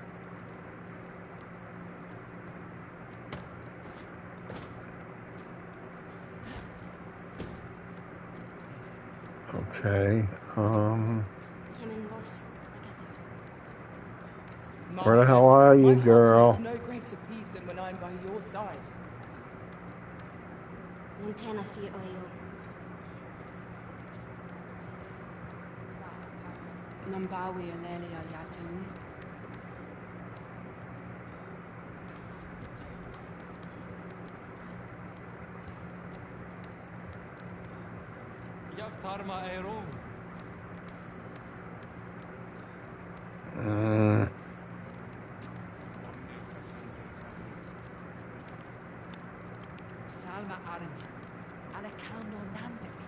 A: Okay, where the hell are you, girl?
K: My heart knows no greater peace than when I'm by your side.
F: Lantana fear oil.
K: Nambawi alelia yatalum.
Q: Yavtarma Aerom.
N: Salma Arin. Alakano Nandemi.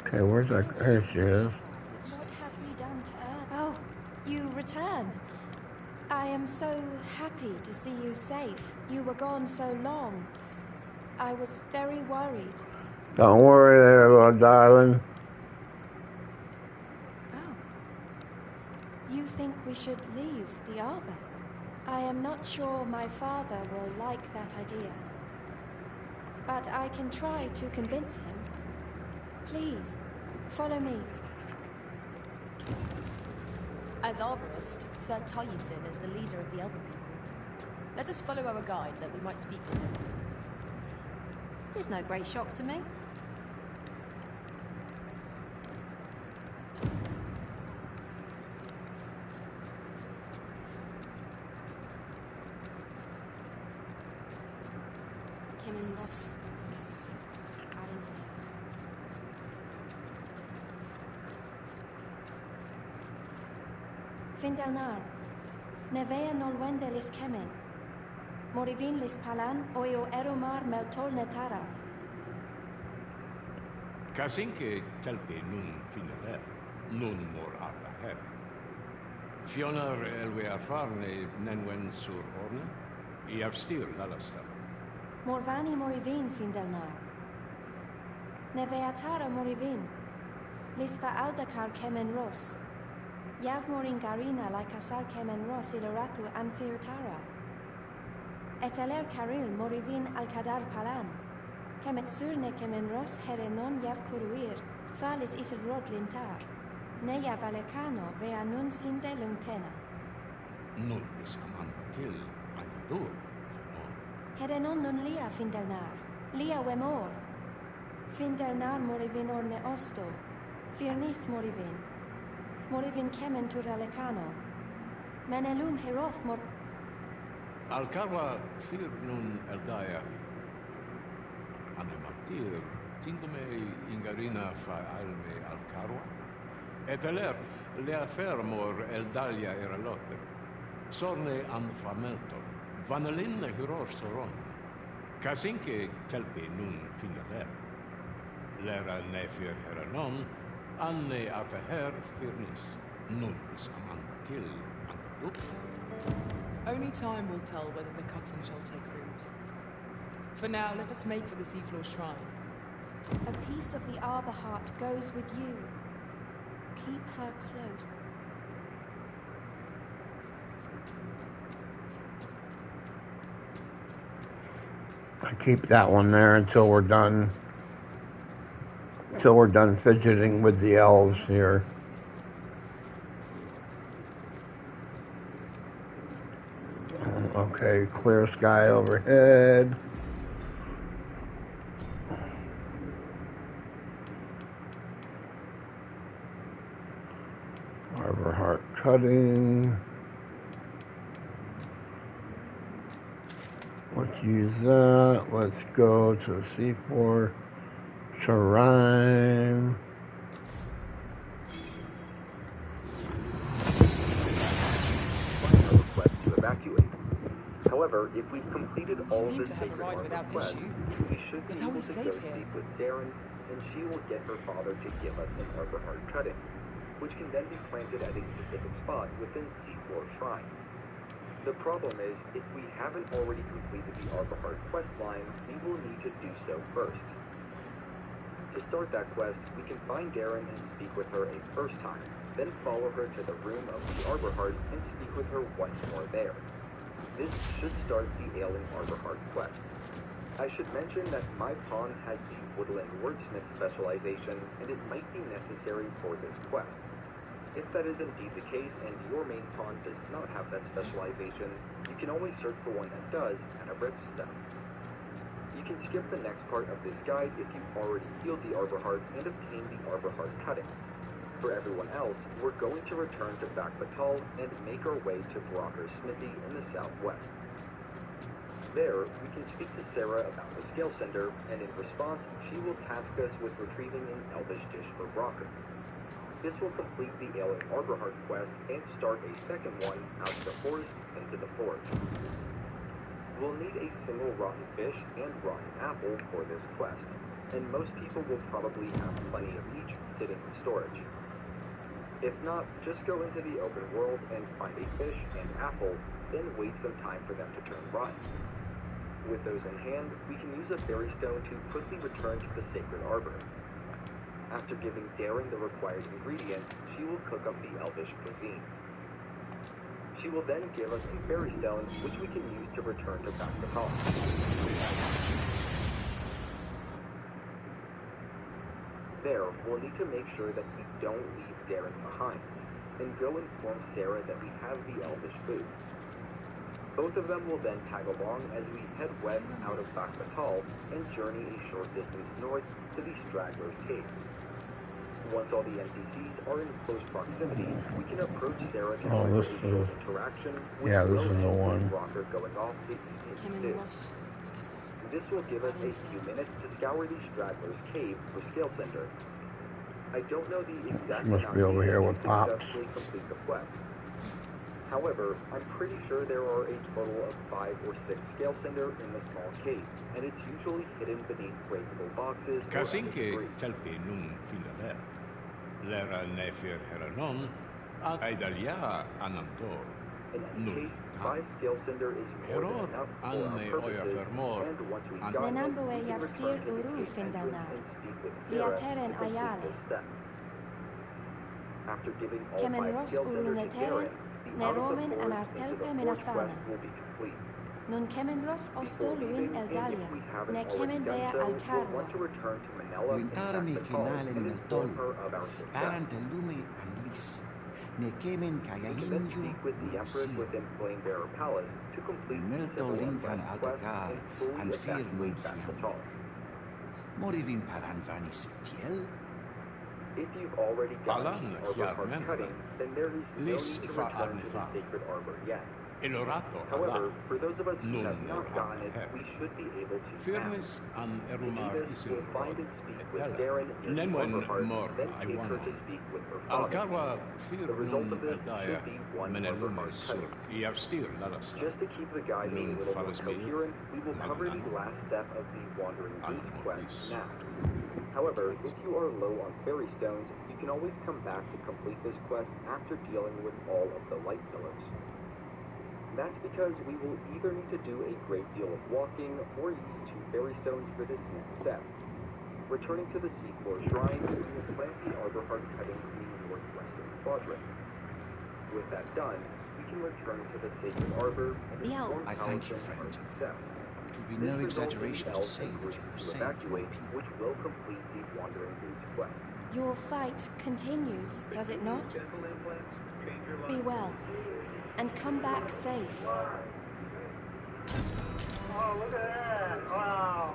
A: Okay, where's that? There she is.
M: What have we done to Earth? Oh, you return. I am so happy to see you safe. You were gone so long. I was very worried.
A: Don't worry there, little darling.
M: Oh. You think we should leave the Arbor? I am not sure my father will like that idea. But I can try to convince him. Please, follow me.
K: As arborist, Sir Taliesin is the leader of the Elven people. Let us follow our guide that we might speak with him. There's no great shock to me.
M: Findelnar, nevea nolwende lis kemen. Morivin lis palan oio eromar meltol netara.
C: Kasinke telpe nun finaler, nun mor arda her. Fionar elwe arfarne nenwen sur orne, iavstir lalasta.
M: Morvani morivin Findelnar. Nevea tara morivin. Lis va aldakar kemen ros. Yav morin garina like asar kemen ros iloratu anfir tara. Eteler karil morivin al-kadar palan. Kemet surne kemen ros herenon yav kuruir. Falis isil rod lintar. Neya valekano vea nun sinde lungtena.
C: Nun is amanda kill, anadur,
M: Herenon nun lia Findelnar. Lia wemor. Findelnar morivin orne osto. Firnis morivin. Morivin kemen turalecano. Menelum heroth mor...
C: Alcarwa fir nun eldaya. Anematir, tindome ingarina fa alme alcarwa. Eteler, lea fermor eldalia eralotte. Sorne an famelto. Vanelin hiror soron. Kasinke telpe nun finaler. Lera nefir heranon. Anne arteher firnis. Nun is amanda kill andaduk.
K: Only time will tell whether the cutting shall take root. For now, let us make for the seafloor shrine.
M: A piece of the arbor heart goes with you. Keep her close.
A: I keep that one there until we're done. Until we're done fidgeting with the elves here. Okay, clear sky overhead. Arbor heart cutting. Let's use that. Let's go to C4 Shrine.
B: Request to evacuate. However, if we've completed all of the sacred requests, we should be able to go speak with Darren, and she will get her father to give us an arbor heart cutting, which can then be planted at a specific spot within C4 Shrine. The problem is, if we haven't already completed the arbor heart quest line, we will need to do so first. To start that quest, we can find Darren and speak with her a first time, then follow her to the room of the Arborheart and speak with her once more there. This should start the Ailing Arborheart quest. I should mention that my pawn has the Woodland Wordsmith specialization, and it might be necessary for this quest. If that is indeed the case and your main pawn does not have that specialization, you can always search for one that does at a rift step. You can skip the next part of this guide if you've already healed the Arborheart and obtained the Arborheart cutting. For everyone else, we're going to return to Bakbatal and make our way to Brocker's Smithy in the southwest. There, we can speak to Sarah about the Scale Cinder, and in response, she will task us with retrieving an Elvish dish for Brocker. This will complete the Ailing Arborheart quest and start a second one out of the forest into the forge. We'll need a single rotten fish and rotten apple for this quest, and most people will probably have plenty of each sitting in storage. If not, just go into the open world and find a fish and apple, then wait some time for them to turn rotten. With those in hand, we can use a fairy stone to quickly return to the Sacred Arbor. After giving Darren the required ingredients, she will cook up the Elvish cuisine. She will then give us a fairy stone, which we can use to return to Bakbatal. There, we'll need to make sure that we don't leave Darren behind, and go inform Sarah that we have the Elvish food. Both of them will then tag along as we head west out of Bakbatal and journey a short distance north to the Straggler's Cave. Once all the NPCs are in close proximity, we can approach Sarah to have a short interaction with
A: this is the one.
B: Rocker going off to eat his stew. This will give us a few minutes to scour the Straggler's Cave for Scale Cinder. I don't know the exact
A: Must be over here with Pops.
B: Successfully complete the quest. However, I'm pretty sure there are a total of 5 or 6 Scale Cinder in the small cave, and it's usually hidden beneath breakable boxes or
U: Kasinke telpi nun filaler. Lera nefir heranon, aidalia anandor.
B: In any case, 5 Scale Cinder is more than enough for our purposes, and once we've gotten it,
M: Nenambo
B: we
M: e
B: can
M: Yarstir
B: return to the
M: Uru
B: cave
M: Findelnar.
B: entrance and speak with Sarah
M: Liateren
B: to complete
M: Ayale.
B: this step. After giving all
M: Kemen
B: 5
M: Ros
B: Scale Cinder to
M: Uruneteren,
B: Darren, the
M: ne
B: out of the
M: Roman
B: forest
M: and
B: into
M: Artelpe
B: the forest
M: Menasfana.
B: quest will be complete.
M: Nun kemen Ros Ostoluin Eldalia, ne kemen Vea
B: We'll
M: Alcarua.
B: want to return to Manila and
V: Guintarmi
B: Bakbatal
V: finale
B: and
V: nel
B: inform
V: tollo.
B: her of our success.
V: Parante lume anlis. Ne kemen kaya
B: We can then
V: inju
B: speak with the Empress within Flamebearer Palace to complete the
V: Melto
B: civil
V: linkan
B: unrest quest
V: altakar
B: and fully
V: an fir nun
B: evacuate
V: fiammer.
B: Bakbatal.
V: Morivin paran vanis tiel.
B: If you've already gotten
U: Alan
B: the Arborheart
U: Hjarmen.
B: cutting, then there is no
U: Lis
B: need to
U: fa
B: return to the
U: arnefan.
B: Sacred Arbor yet.
U: Elorato
B: However,
U: ala.
B: for those of us who
U: Nun
B: have not gotten it,
U: her.
B: we should be able to
U: Fairness
B: now.
U: an
B: To do
U: erumar
B: this, we'll find and speak with
U: Ella.
B: Darren near the
U: Nemwen
B: Arborheart,
U: mor
B: then take her
U: Iwano.
B: to speak with her father.
U: Alcarwa fir
B: The result
U: nun
B: of this
U: eldaya
B: should be one
U: menelume
B: Arborheart
U: sur
B: cutting.
U: iavstir lalasta.
B: Just to keep the guide a
U: Nun
B: little more
U: falas mi,
B: coherent, we will cover the
U: Melanano.
B: last step of the Wandering Boots quest
U: Anamoris.
B: now. However, if you are low on fairy stones, you can always come back to complete this quest after dealing with all of the light pillars. That's because we will either need to do a great deal of walking or use 2 fairy stones for this next step. Returning to the Seafloor Shrine, we will plant the Arborheart cutting in the northwestern quadrant. With that done, we can return to the Sacred Arbor and inform
V: I thank you,
B: Taliesin of our
V: friend.
B: success.
V: It would be
B: This
V: no
B: results in
V: exaggeration
B: the
V: to
B: elves
V: say
B: and
V: that
B: groups
V: you have
B: to
V: saved my
B: evacuate,
V: people.
B: which will complete the Wandering Boots quest.
M: Your fight continues, does it not? Be well, and come back safe.
W: Oh, look at that. Wow.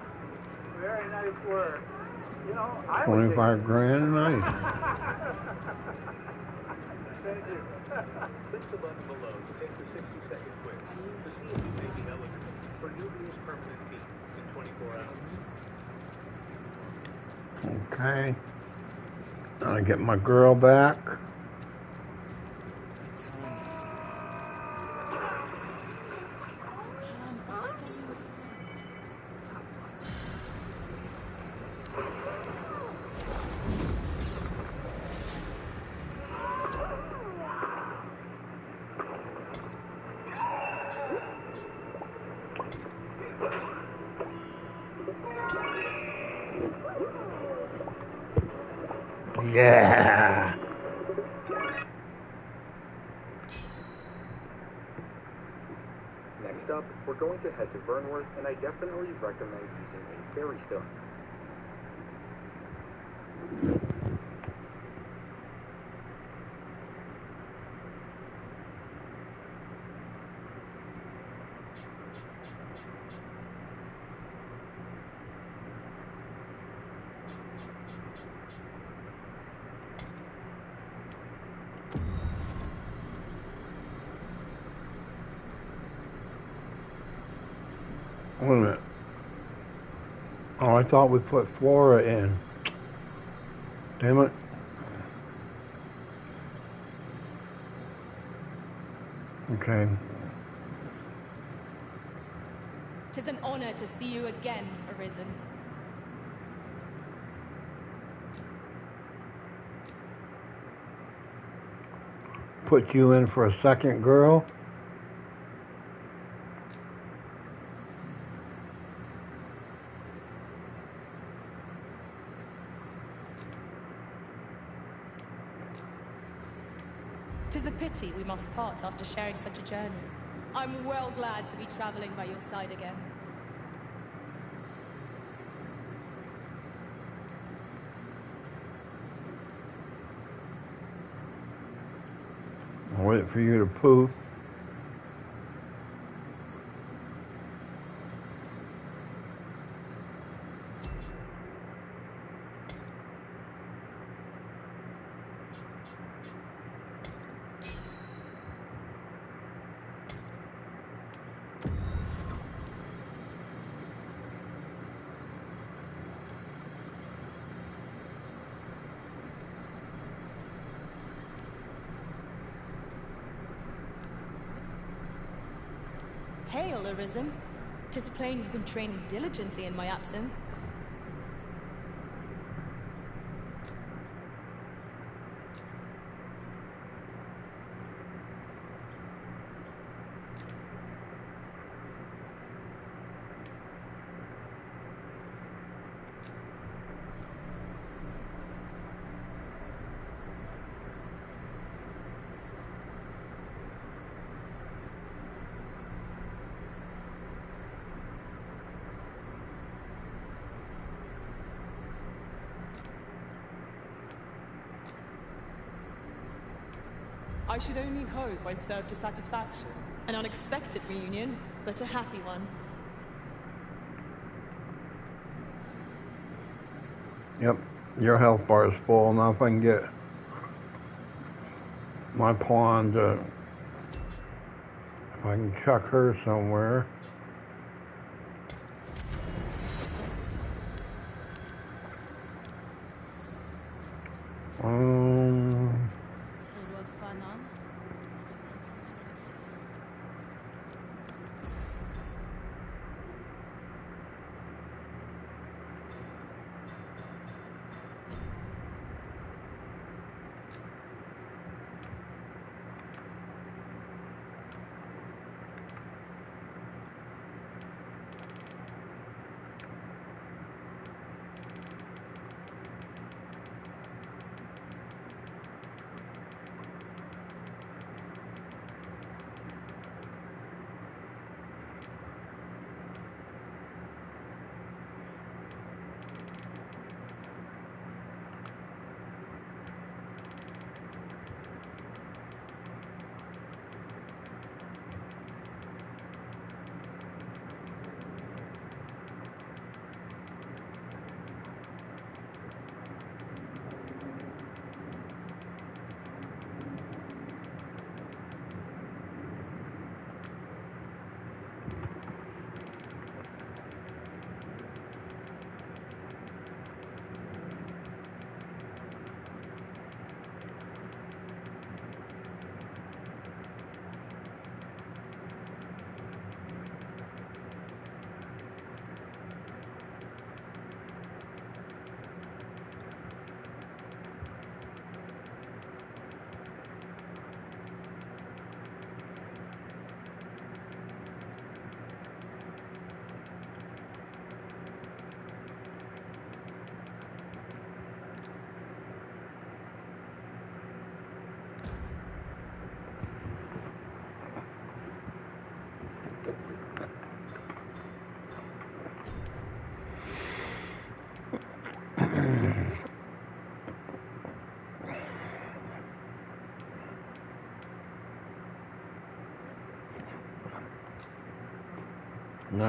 W: Very nice work. You know, I
A: 25 grand a night.
W: Thank you. Click the button below to take the 60-second quiz to see if you may be eligible for Nubia's permanent team in 24 hours.
A: Okay. I get my girl back. Yeah.
B: Next up, we're going to head to Vernworth, and I definitely recommend using a fairy stone.
A: Wait a minute. Oh, I thought we put Flora in. Damn it. Okay.
K: 'Tis an honor to see you again, Arisen.
A: Put you in for a second girl.
K: Tis a pity we must part after sharing such a journey. I'm well glad to be traveling by your side again.
A: I'll wait for you to poof.
K: Hail, Arisen. 'Tis plain you've been training diligently in my absence. I should only hope I served to satisfaction. An unexpected reunion, but a happy one.
A: Yep, your health bar is full. Now if I can get my pawn to, if I can chuck her somewhere.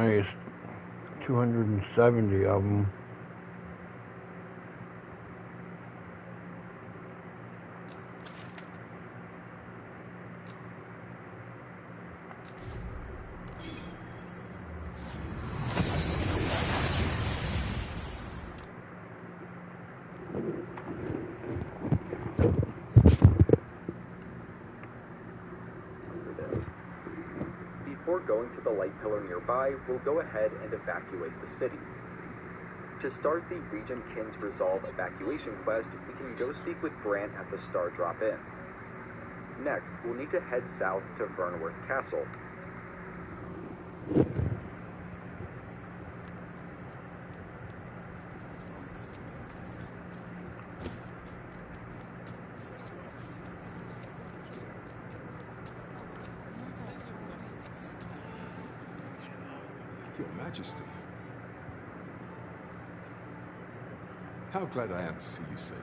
A: nice. 270 of them.
B: Before going to the light pillar nearby, we'll go ahead and evacuate the city. To start the Regent Kin's Resolve evacuation quest, we can go speak with Brant at the Star Drop-In. Next, we'll need to head south to Vernworth Castle.
D: Your Majesty. How glad I am to see you safe.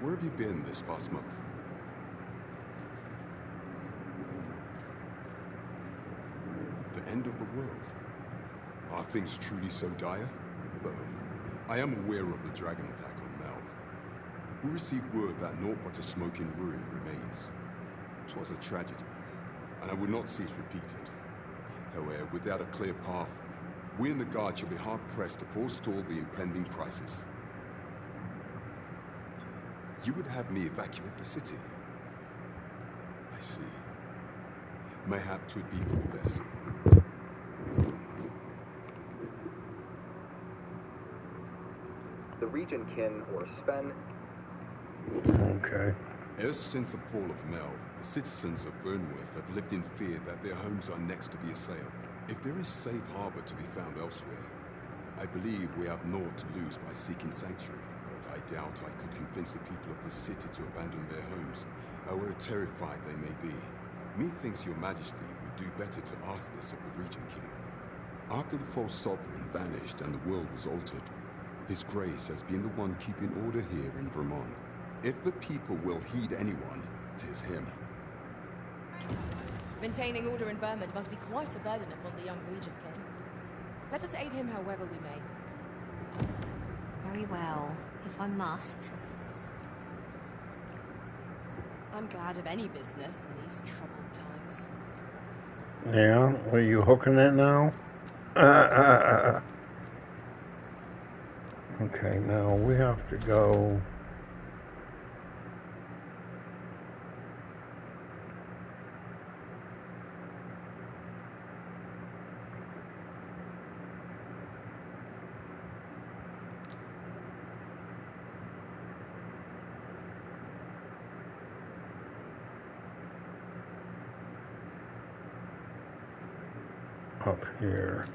D: Where have you been this past month? The end of the world? Are things truly so dire? Though, I am aware of the dragon attack on Melv. We received word that naught but a smoking ruin remains. 'Twas a tragedy, and I would not see it repeated. However, without a clear path, we in the Guard shall be hard-pressed to forestall the impending crisis. You would have me evacuate the city? I see. Mayhap 'twould be for the best.
B: The Regent Kin, or Sven.
A: Okay.
D: Ever since the fall of Melv, the citizens of Vernworth have lived in fear that their homes are next to be assailed. If there is safe harbor to be found elsewhere, I believe we have naught to lose by seeking sanctuary, but I doubt I could convince the people of the city to abandon their homes, however terrified they may be. Methinks your Majesty would do better to ask this of the Regent King. After the false sovereign vanished and the world was altered, His Grace has been the one keeping order here in Vermont. If the people will heed anyone, 'tis him.
K: Maintaining order in Vermont must be quite a burden upon the young Regent King. Let us aid him however we may.
T: Very well, if I must.
K: I'm glad of any business in these troubled times.
A: Yeah, are you hooking it now? Okay, now we have to go. Up here.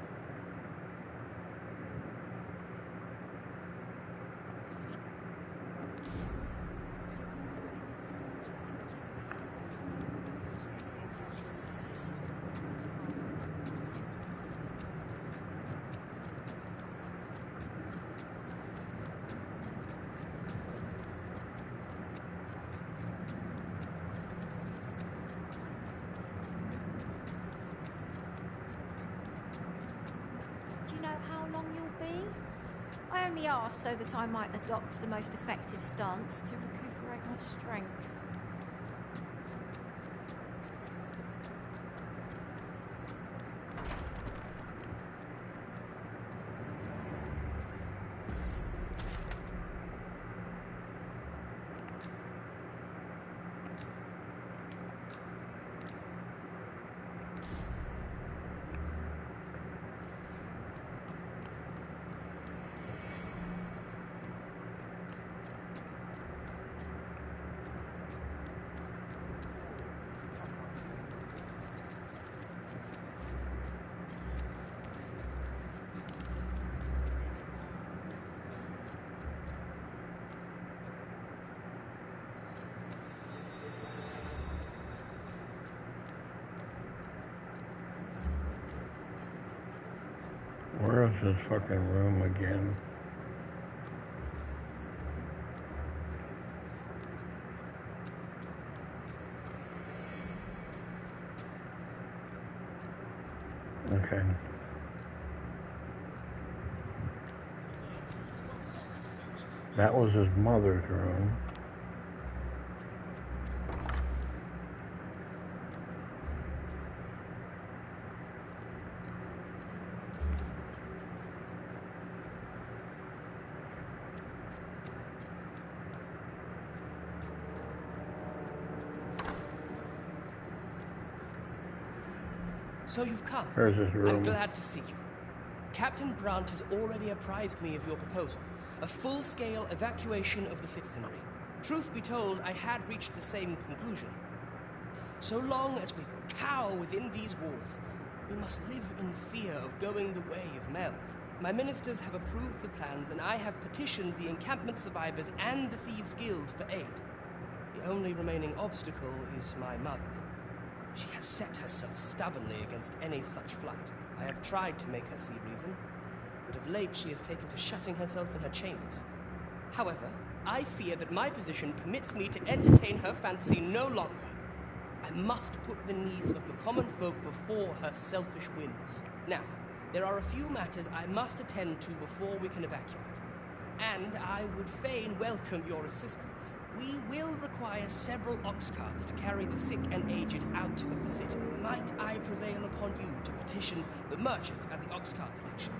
E: How long you'll be? I only asked so that I might adopt the most effective stance to recuperate my strength. Where is this fucking room again? Okay.
A: That was his mother's room.
G: So you've come.
A: Here's his room.
G: I'm glad to see you. Captain Brandt has already apprised me of your proposal, a full-scale evacuation of the citizenry. Truth be told, I had reached the same conclusion. So long as we cower within these walls, we must live in fear of going the way of Melv. My ministers have approved the plans, and I have petitioned the encampment survivors and the Thieves' Guild for aid. The only remaining obstacle is my mother. She has set herself stubbornly against any such flight. I have tried to make her see reason, but of late she has taken to shutting herself in her chambers. However, I fear that my position permits me to entertain her fantasy no longer. I must put the needs of the common folk before her selfish whims. Now, there are a few matters I must attend to before we can evacuate, and I would fain welcome your assistance. We will require several ox carts to carry the sick and aged out of the city. Might I prevail upon you to petition the merchant at the ox cart station?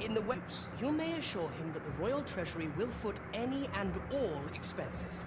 G: In the waves, you may assure him that the royal treasury will foot any and all expenses.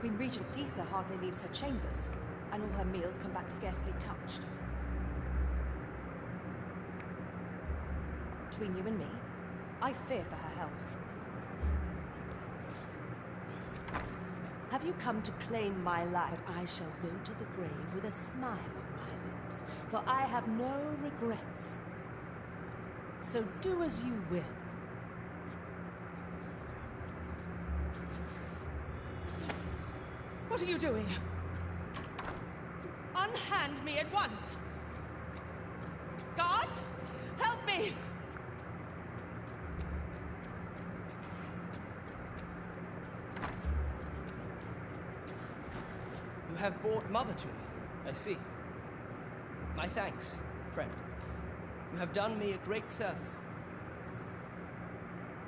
K: Queen Regent Disa hardly leaves her chambers, and all her meals come back scarcely touched. Between you and me, I fear for her health. Have you come to claim my life? But I shall go to the grave with a smile on my lips, for I have no regrets. So do as you will. What are you doing? Unhand me at once! Guards, help me!
G: You have brought Mother to me, I see. My thanks, friend. You have done me a great service.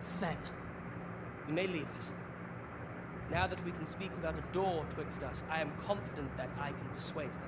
K: Sven.
G: You may leave us. Now that we can speak without a door twixt us, I am confident that I can persuade her.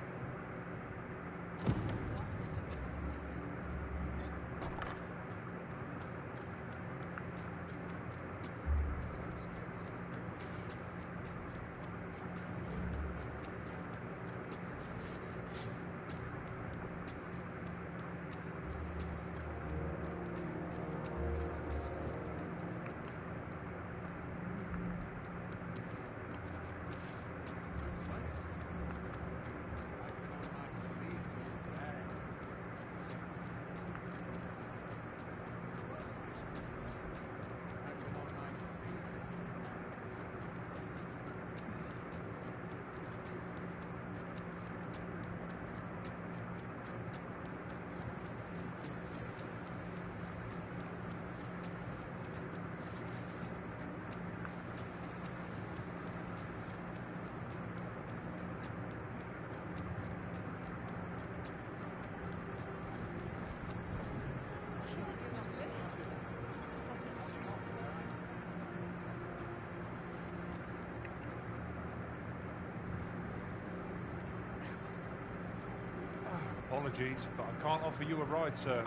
J: Apologies, but I can't offer you a ride, sir.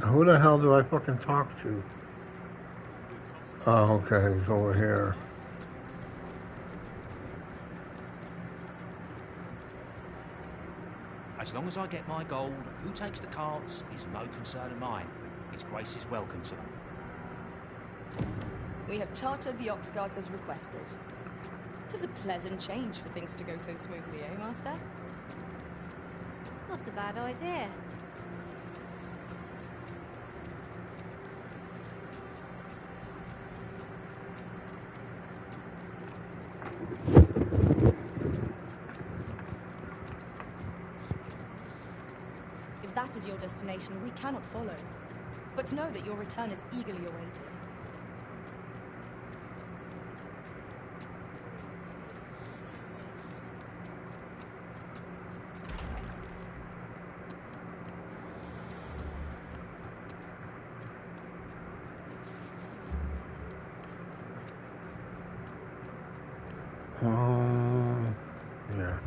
A: Who the hell do I fucking talk to? Oh, okay, he's over here.
O: As long as I get my gold, who takes the carts is no concern of mine. His Grace is welcome to them.
K: We have chartered the ox guards as requested. 'Tis a pleasant change for things to go so smoothly, eh, Master?
L: Not a bad idea.
I: If that is your destination, we cannot follow. But know that your return is eagerly awaited.
A: Yeah.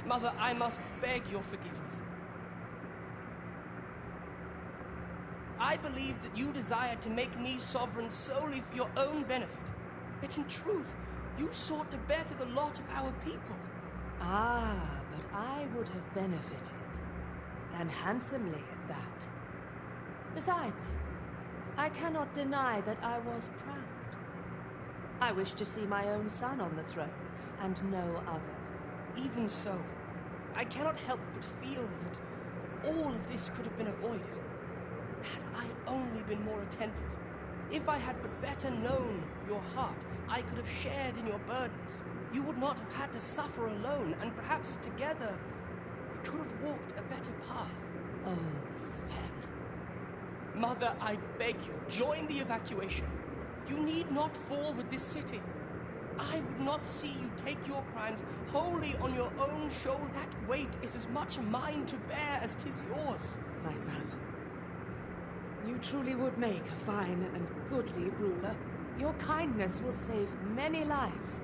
G: Mother, I must beg your forgiveness. I believed that you desired to make me sovereign solely for your own benefit. Yet in truth, you sought to better the lot of our people.
K: Ah, but I would have benefited. And handsomely at that. Besides, I cannot deny that I was proud. I wished to see my own son on the throne, and no other.
G: Even so, I cannot help but feel that all of this could have been avoided. Had I only been more attentive, if I had but better known your heart, I could have shared in your burdens. You would not have had to suffer alone, and perhaps together we could have walked a better path.
K: Oh, Sven.
G: Mother, I beg you, join the evacuation. You need not fall with this city. I would not see you take your crimes wholly on your own shoulder. That weight is as much mine to bear as 'tis yours.
K: My son, you truly would make a fine and goodly ruler. Your kindness will save many lives,